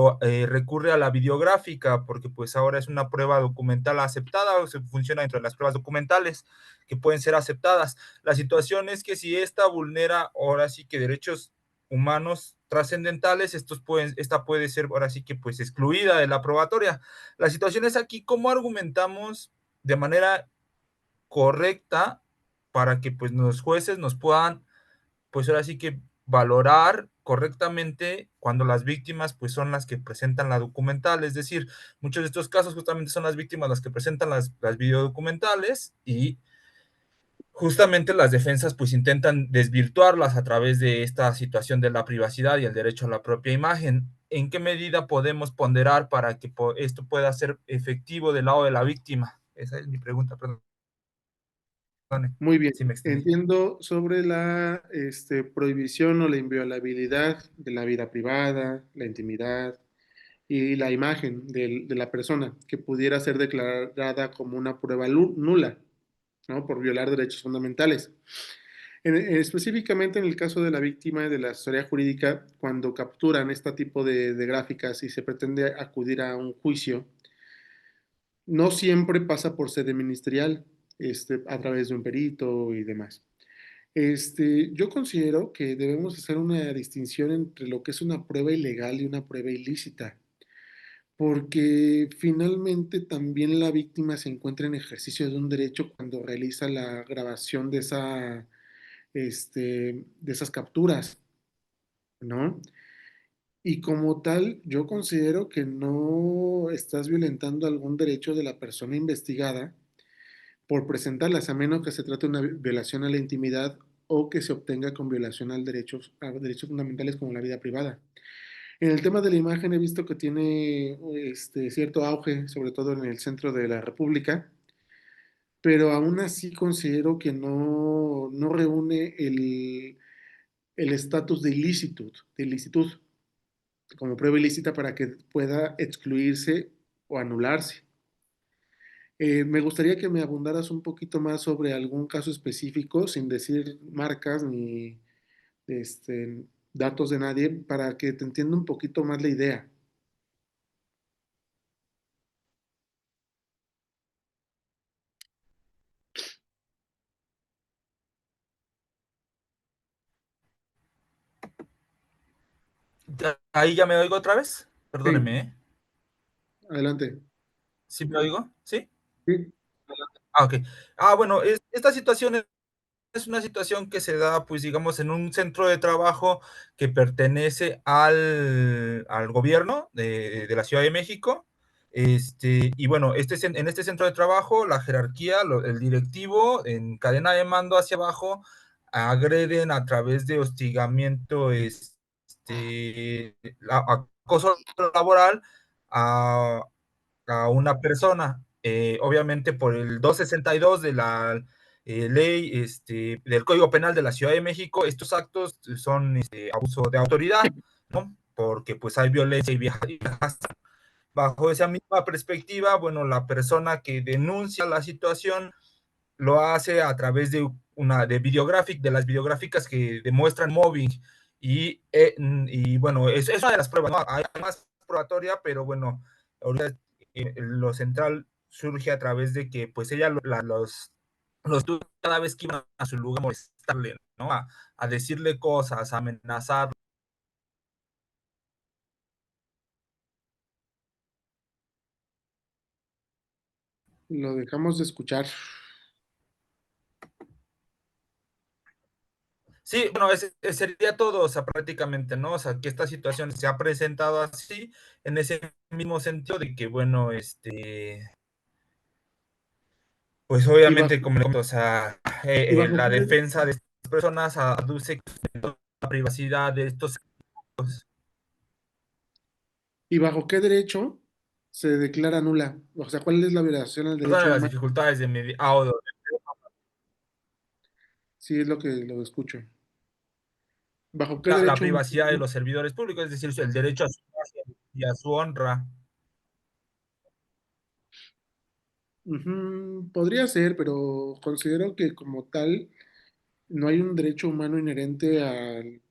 recurre a la videográfica, porque pues ahora es una prueba documental aceptada, o se funciona dentro de las pruebas documentales que pueden ser aceptadas. La situación es que si esta vulnera ahora sí que derechos humanos trascendentales, esta puede ser ahora sí que pues excluida de la probatoria. La situación es aquí cómo argumentamos de manera correcta para que pues los jueces nos puedan pues ahora sí que valorar correctamente cuando las víctimas pues son las que presentan la documental, es decir, muchos de estos casos justamente son las víctimas las que presentan las videodocumentales y justamente las defensas pues intentan desvirtuarlas a través de esta situación de la privacidad y el derecho a la propia imagen. ¿en qué medida podemos ponderar para que esto pueda ser efectivo del lado de la víctima? Esa es mi pregunta, perdón. Muy bien. Si me extendí. Entiendo sobre la prohibición o la inviolabilidad de la vida privada, la intimidad y la imagen de la persona que pudiera ser declarada como una prueba nula, ¿no? Por violar derechos fundamentales. Específicamente en el caso de la víctima de la asesoría jurídica, cuando capturan este tipo de gráficas y se pretende acudir a un juicio, no siempre pasa por sede ministerial, a través de un perito y demás. Yo considero que debemos hacer una distinción entre lo que es una prueba ilegal y una prueba ilícita, porque finalmente también la víctima se encuentra en ejercicio de un derecho cuando realiza la grabación de esas capturas, ¿no? Y como tal, yo considero que no estás violentando algún derecho de la persona investigada por presentarlas, a menos que se trate de una violación a la intimidad o que se obtenga con violación a derechos fundamentales como la vida privada. En el tema de la imagen he visto que tiene cierto auge, sobre todo en el centro de la República, pero aún así considero que no reúne el estatus de ilicitud como prueba ilícita para que pueda excluirse o anularse. Me gustaría que me abundaras un poquito más sobre algún caso específico, sin decir marcas ni datos de nadie, para que te entienda un poquito más la idea. Ahí ya me oigo otra vez. Sí, Perdóneme, ¿eh? adelante. ¿Sí me oigo? ¿Sí? Sí, Ok. Bueno, esta situación es una situación que se da, pues digamos, en un centro de trabajo que pertenece al gobierno de la Ciudad de México. Y bueno, en este centro de trabajo, la jerarquía, el directivo, en cadena de mando hacia abajo, agreden a través de hostigamiento, acoso laboral a, a una persona, obviamente por el 262 de la ley del Código Penal de la Ciudad de México. Estos actos son abuso de autoridad, ¿no? Porque pues hay violencia y violencia. Bajo esa misma perspectiva, bueno, la persona que denuncia la situación lo hace a través de las videográficas que demuestran mobbing. Y bueno, es una de las pruebas, ¿no? Hay más probatoria, pero bueno, ahorita lo central surge a través de que pues ella los tuvo cada vez que iban a su lugar a molestarle, ¿no? A decirle cosas, a amenazar. lo dejamos de escuchar. Sí, bueno, sería todo, o sea, prácticamente, ¿no? O sea, que esta situación se ha presentado así, en ese mismo sentido de que, bueno, pues Y bajo, obviamente, como le comento, o sea, y bajo la qué, defensa de estas personas aduce la privacidad de estos. y bajo qué derecho se declara nula. O sea, ¿cuál es la violación al Perdón derecho las humano? dificultades de mi audio. Sí, es lo que lo escucho. ¿Bajo qué La derecho privacidad de humano? los servidores públicos, es decir, el derecho a su imagen y a su honra. Podría ser, pero considero que como tal no hay un derecho humano inherente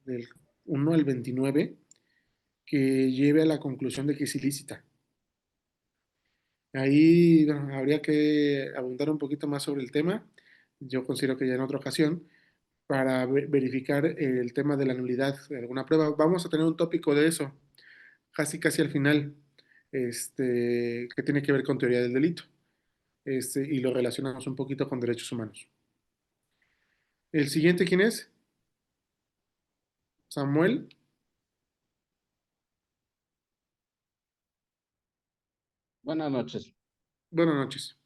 del 1 al 29 que lleve a la conclusión de que es ilícita. Ahí bueno, habría que abundar un poquito más sobre el tema. Yo considero que ya en otra ocasión, para verificar el tema de la nulidad de alguna prueba. Vamos a tener un tópico de eso, casi al final, que tiene que ver con teoría del delito, y lo relacionamos un poquito con derechos humanos. ¿El siguiente quién es? Samuel. Buenas noches. Buenas noches.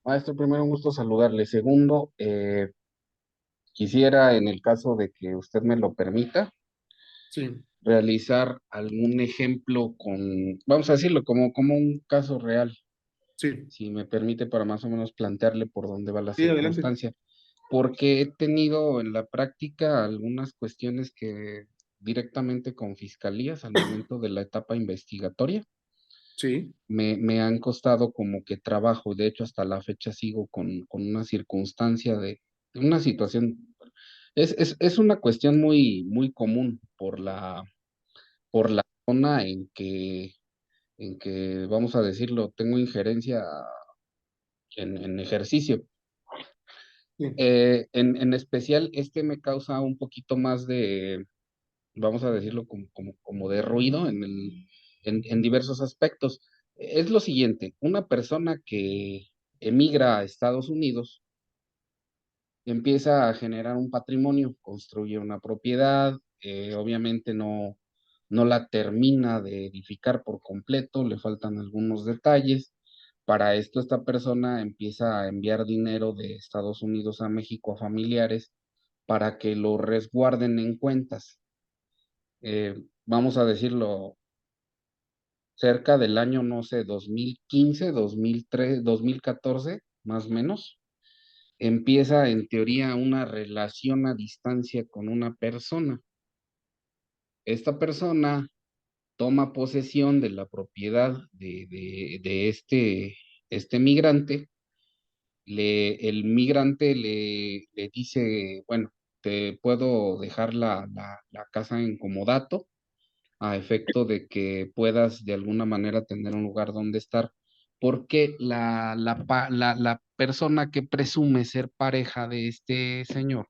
Maestro, primero un gusto saludarle. Segundo, quisiera, en el caso de que usted me lo permita, Sí, realizar algún ejemplo con, vamos a decirlo, como un caso real, sí, si me permite, para más o menos plantearle por dónde va la sí, adelante. circunstancia, porque he tenido en la práctica algunas cuestiones que directamente con fiscalías al momento de la etapa investigatoria Sí, me han costado como que trabajo. De hecho, hasta la fecha sigo con una circunstancia de una situación. Es una cuestión muy común por la zona en que, vamos a decirlo, tengo injerencia en ejercicio. sí, En especial, este me causa un poquito más de, vamos a decirlo, como de ruido en diversos aspectos. Es lo siguiente, una persona que emigra a Estados Unidos empieza a generar un patrimonio, construye una propiedad, obviamente no la termina de edificar por completo, le faltan algunos detalles. Para esto, esta persona empieza a enviar dinero de Estados Unidos a México a familiares para que lo resguarden en cuentas. Vamos a decirlo, cerca del año, no sé, 2015, 2003, 2014, más o menos, empieza en teoría una relación a distancia con una persona. Esta persona toma posesión de la propiedad de este migrante. El migrante le dice, bueno, te puedo dejar la casa en comodato a efecto de que puedas de alguna manera tener un lugar donde estar, porque la persona que presume ser pareja de este señor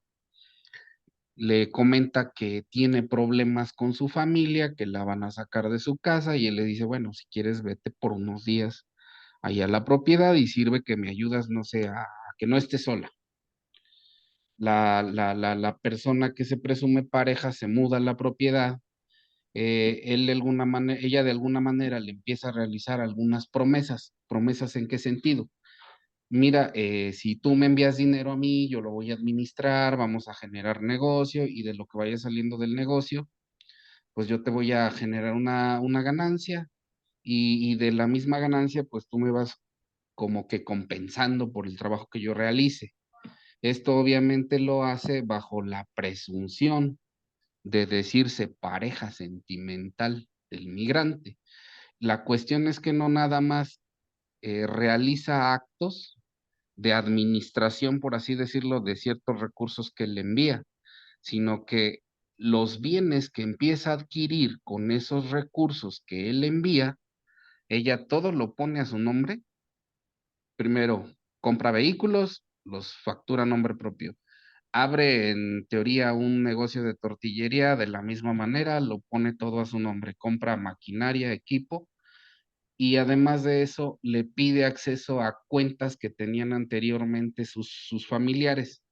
le comenta que tiene problemas con su familia, que la van a sacar de su casa y él le dice, bueno, si quieres vete por unos días allá a la propiedad y sirve que me ayudas, no sé, a que no esté sola. La persona que se presume pareja se muda a la propiedad, él de alguna manera, ella de alguna manera le empieza a realizar algunas promesas. ¿Promesas en qué sentido? Mira, si tú me envías dinero a mí, yo lo voy a administrar, vamos a generar negocio y de lo que vaya saliendo del negocio, pues yo te voy a generar una ganancia y de la misma ganancia, pues tú me vas como que compensando por el trabajo que yo realice. Esto obviamente lo hace bajo la presunción de decirse pareja sentimental del migrante. La cuestión es que no nada más realiza actos de administración, por así decirlo, de ciertos recursos que le envía, sino que los bienes que empieza a adquirir con esos recursos que él envía, ella todo lo pone a su nombre. Primero, compra vehículos, los factura a nombre propio. Abre en teoría un negocio de tortillería de la misma manera, lo pone todo a su nombre, compra maquinaria, equipo y además de eso le pide acceso a cuentas que tenían anteriormente sus familiares.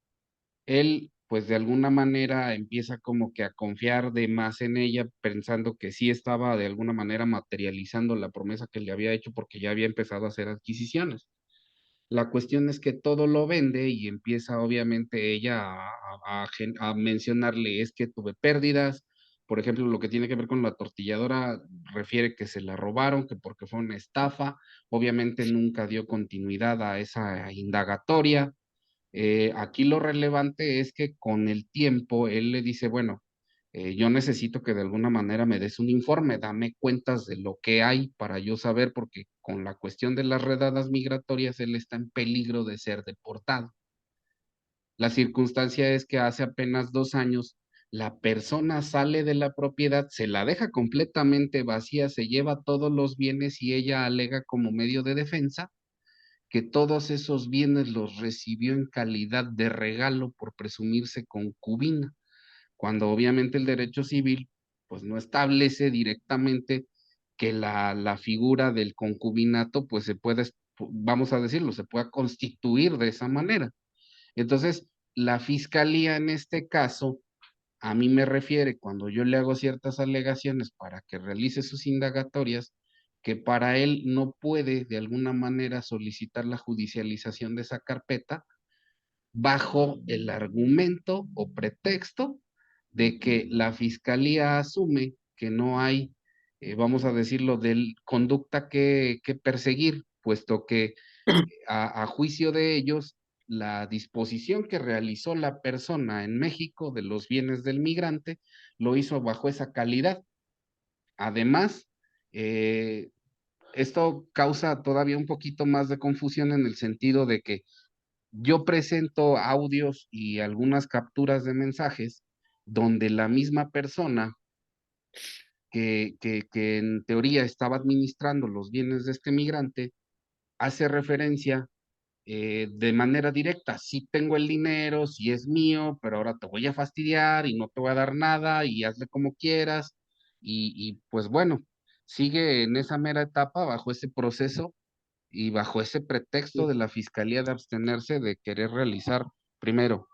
Él, pues de alguna manera empieza como que a confiar de más en ella, pensando que sí estaba de alguna manera materializando la promesa que le había hecho porque ya había empezado a hacer adquisiciones. La cuestión es que todo lo vende y empieza obviamente ella a mencionarle, es que tuve pérdidas, por ejemplo, lo que tiene que ver con la tortilladora refiere que se la robaron, que porque fue una estafa, obviamente nunca dio continuidad a esa indagatoria. Aquí lo relevante es que con el tiempo él le dice, bueno, yo necesito que de alguna manera me des un informe, dame cuentas de lo que hay para yo saber, porque con la cuestión de las redadas migratorias él está en peligro de ser deportado. La circunstancia es que hace apenas 2 años la persona sale de la propiedad, se la deja completamente vacía, se lleva todos los bienes y ella alega como medio de defensa que todos esos bienes los recibió en calidad de regalo por presumirse concubina, cuando obviamente el derecho civil pues no establece directamente que la figura del concubinato pues se puede, vamos a decirlo, se pueda constituir de esa manera. Entonces, la fiscalía en este caso a mí me refiere cuando yo le hago ciertas alegaciones para que realice sus indagatorias, que para él no puede de alguna manera solicitar la judicialización de esa carpeta bajo el argumento o pretexto de que la fiscalía asume que no hay, vamos a decirlo, de conducta que perseguir, puesto que a juicio de ellos, la disposición que realizó la persona en México de los bienes del migrante lo hizo bajo esa calidad. Además, esto causa todavía un poquito más de confusión en el sentido de que yo presento audios y algunas capturas de mensajes donde la misma persona que en teoría estaba administrando los bienes de este migrante hace referencia de manera directa: sí tengo el dinero, sí es mío, pero ahora te voy a fastidiar y no te voy a dar nada y hazle como quieras. Y pues bueno, sigue en esa mera etapa bajo ese proceso y bajo ese pretexto de la fiscalía de abstenerse de querer realizar, primero,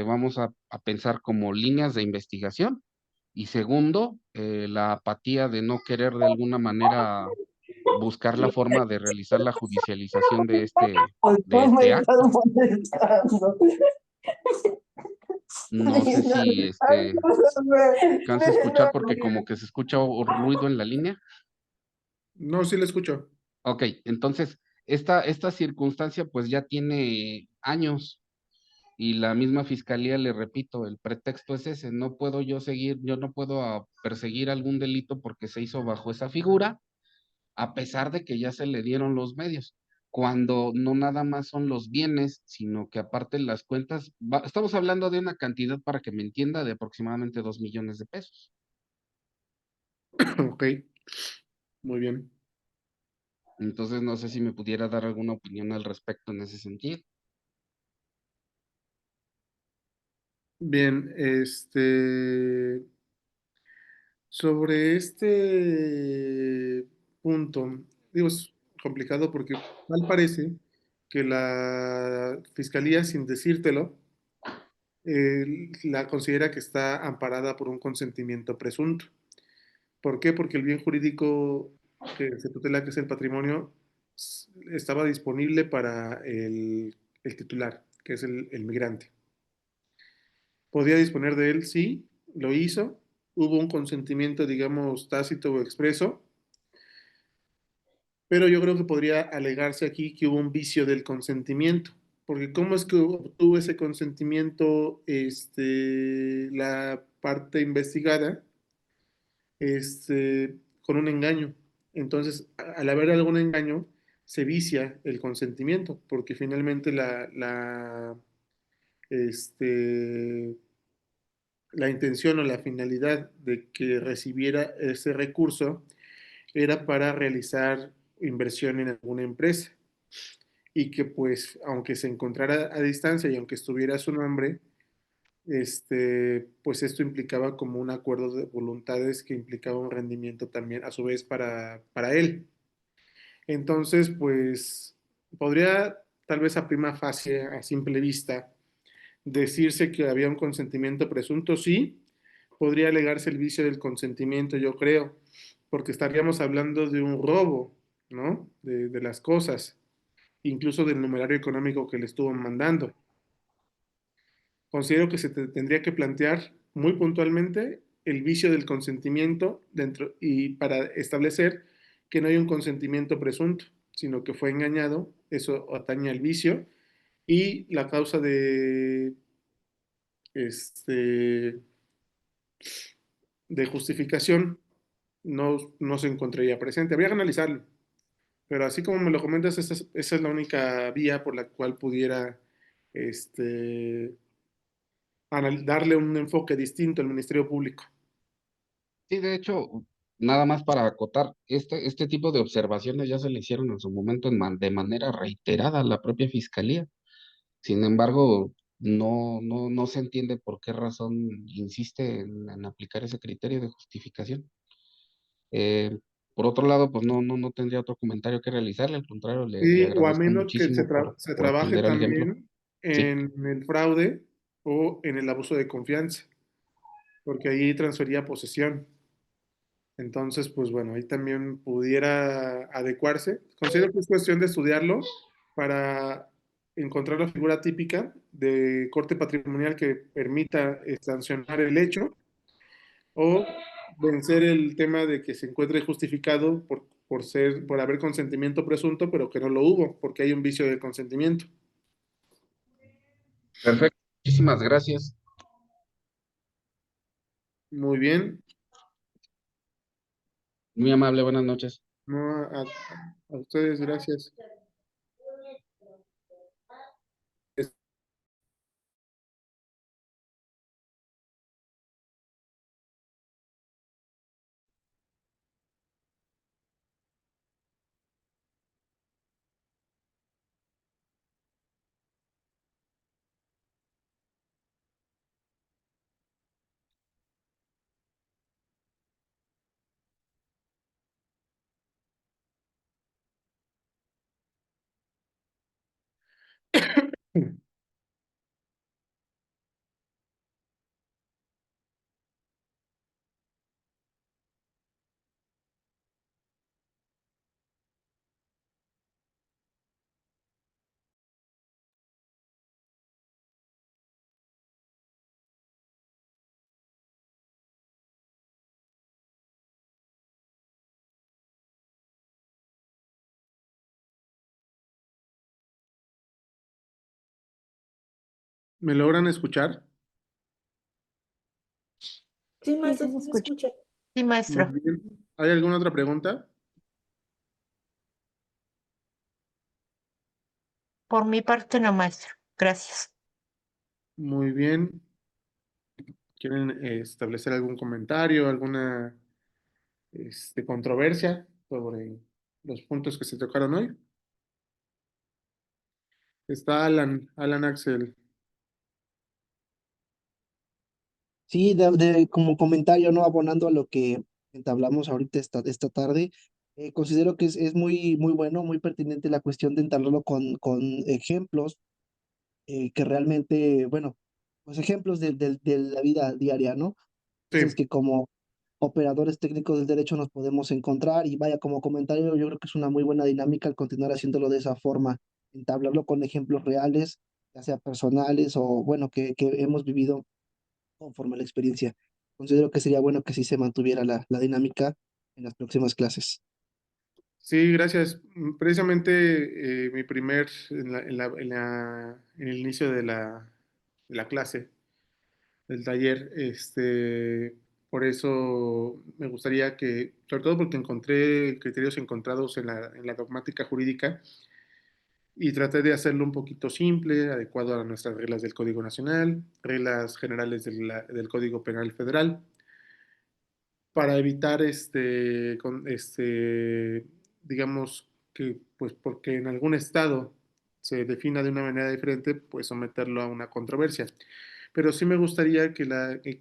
vamos a pensar como líneas de investigación, y segundo, la apatía de no querer de alguna manera buscar la forma de realizar la judicialización de ¿Cómo este estás acto. molestando? No sé si alcance a escuchar porque como que se escucha ruido en la línea. No, sí le escucho. Ok, entonces, esta circunstancia pues ya tiene años. Y la misma fiscalía, le repito, el pretexto es ese: no puedo yo seguir, yo no puedo perseguir algún delito porque se hizo bajo esa figura, a pesar de que ya se le dieron los medios, cuando no nada más son los bienes, sino que aparte las cuentas, estamos hablando de una cantidad, para que me entienda, de aproximadamente 2 millones de pesos. Ok, muy bien. Entonces, no sé si me pudiera dar alguna opinión al respecto en ese sentido. Bien, sobre este punto, digo, es complicado porque tal parece que la fiscalía, sin decírtelo, la considera que está amparada por un consentimiento presunto. ¿Por qué? Porque el bien jurídico que se tutela, que es el patrimonio, estaba disponible para el titular, que es el migrante. Podía disponer de él, sí, lo hizo. Hubo un consentimiento, digamos, tácito o expreso, pero yo creo que podría alegarse aquí que hubo un vicio del consentimiento, porque ¿cómo es que obtuvo ese consentimiento la parte investigada con un engaño? Entonces, al haber algún engaño, se vicia el consentimiento, porque finalmente este, la intención o la finalidad de que recibiera ese recurso era para realizar inversión en alguna empresa y que pues aunque se encontrara a distancia y aunque estuviera su nombre, pues esto implicaba como un acuerdo de voluntades que implicaba un rendimiento también a su vez para él. Entonces, pues podría tal vez a prima facie, a simple vista, decirse que había un consentimiento presunto, sí, podría alegarse el vicio del consentimiento, yo creo, porque estaríamos hablando de un robo, ¿no? De las cosas, incluso del numerario económico que le estuvo mandando. Considero que tendría que plantear muy puntualmente el vicio del consentimiento dentro y para establecer que no hay un consentimiento presunto, sino que fue engañado, eso atañe al vicio y la causa este, de justificación no se encontraría presente. Habría que analizarlo, pero así como me lo comentas, esa es la única vía por la cual pudiera este, darle un enfoque distinto al Ministerio Público. Sí, de hecho, nada más para acotar, este tipo de observaciones ya se le hicieron en su momento de manera reiterada a la propia fiscalía. Sin embargo, no se entiende por qué razón insiste en aplicar ese criterio de justificación. Eh, por otro lado, pues no tendría otro comentario que realizarle. Al contrario, le Sí, o a agradezco menos que muchísimo se por trabaje atender al ejemplo. también Sí, en el fraude o en el abuso de confianza, porque ahí transfería posesión. Entonces, pues bueno, ahí también pudiera adecuarse. Considero que es cuestión de estudiarlo para encontrar la figura típica de corte patrimonial que permita sancionar el hecho o vencer el tema de que se encuentre justificado por haber consentimiento presunto, pero que no lo hubo, porque hay un vicio de consentimiento. Perfecto, muchísimas gracias. Muy bien. Muy amable, buenas noches. No, a ustedes, gracias. ¿Me logran escuchar? Sí, Sí, maestro, sí se sí se escucha. escucha. Sí, maestro. Muy bien. ¿Hay alguna otra pregunta? Por mi parte no, maestro. Gracias. Muy bien. ¿Quieren establecer algún comentario, alguna controversia sobre los puntos que se tocaron hoy? Está Alan Axel. Sí, como comentario, ¿no? Abonando a lo que entablamos ahorita esta tarde, considero que es muy, muy bueno, muy pertinente la cuestión de entablarlo con ejemplos que realmente, bueno, pues ejemplos de la vida diaria, ¿no? Entonces Sí, que como operadores técnicos del derecho nos podemos encontrar y vaya, como comentario, yo creo que es una muy buena dinámica el continuar haciéndolo de esa forma, entablarlo con ejemplos reales, ya sea personales o, bueno, que hemos vivido conforme a la experiencia. Considero que sería bueno que sí se mantuviera la dinámica en las próximas clases. sí, gracias. Precisamente mi primer, en el inicio de la clase, del taller, por eso me gustaría que, sobre todo porque encontré criterios encontrados en la dogmática jurídica, y traté de hacerlo un poquito simple, adecuado a nuestras reglas del Código Nacional, reglas generales del Código Penal Federal, para evitar digamos que, pues porque en algún estado se defina de una manera diferente, pues someterlo a una controversia. Pero sí me gustaría que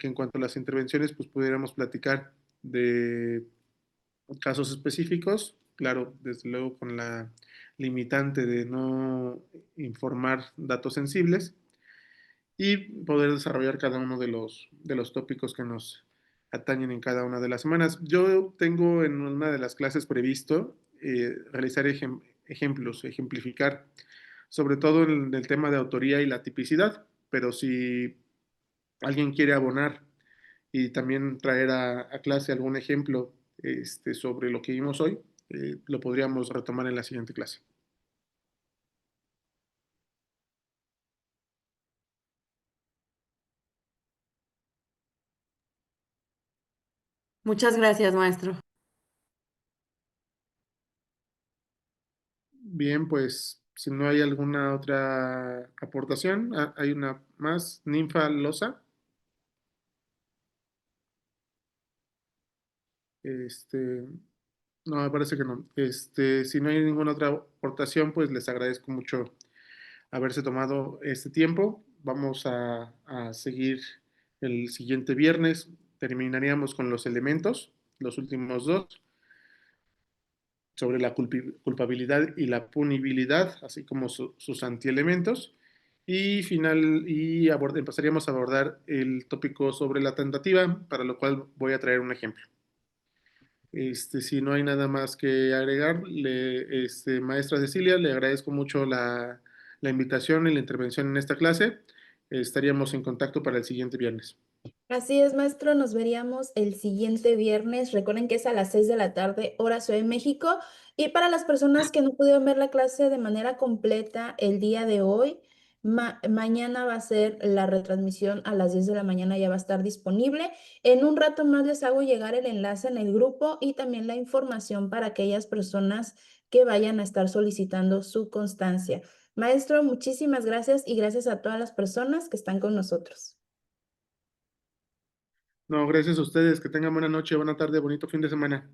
en cuanto a las intervenciones, pues pudiéramos platicar de casos específicos, claro, desde luego con la limitante de no informar datos sensibles y poder desarrollar cada uno de los tópicos que nos atañen en cada una de las semanas. Yo tengo en una de las clases previsto realizar ejemplos, ejemplificar, sobre todo en el tema de autoría y la tipicidad, pero si alguien quiere abonar y también traer a clase algún ejemplo sobre lo que vimos hoy, lo podríamos retomar en la siguiente clase. Muchas gracias, maestro. Bien, pues si no hay alguna otra aportación, hay una más, Ninfa Loza. Este, no, me parece que no. Si no hay ninguna otra aportación, pues les agradezco mucho haberse tomado este tiempo. Vamos a seguir el siguiente viernes. Terminaríamos con los elementos, los últimos dos, sobre la culpabilidad y la punibilidad, así como sus antielementos. Empezaríamos a abordar el tópico sobre la tentativa, para lo cual voy a traer un ejemplo. Si no hay nada más que agregar, maestra Cecilia, le agradezco mucho la invitación y la intervención en esta clase. Estaríamos en contacto para el siguiente viernes. Así es, maestro, nos veríamos el siguiente viernes. Recuerden que es a las 6 de la tarde, hora Ciudad de México. Y para las personas que no pudieron ver la clase de manera completa el día de hoy, mañana va a ser la retransmisión a las 10 de la mañana, ya va a estar disponible. En un rato más les hago llegar el enlace en el grupo y también la información para aquellas personas que vayan a estar solicitando su constancia. Maestro, muchísimas gracias y gracias a todas las personas que están con nosotros. No, gracias a ustedes. Que tengan buena noche, buena tarde, bonito fin de semana.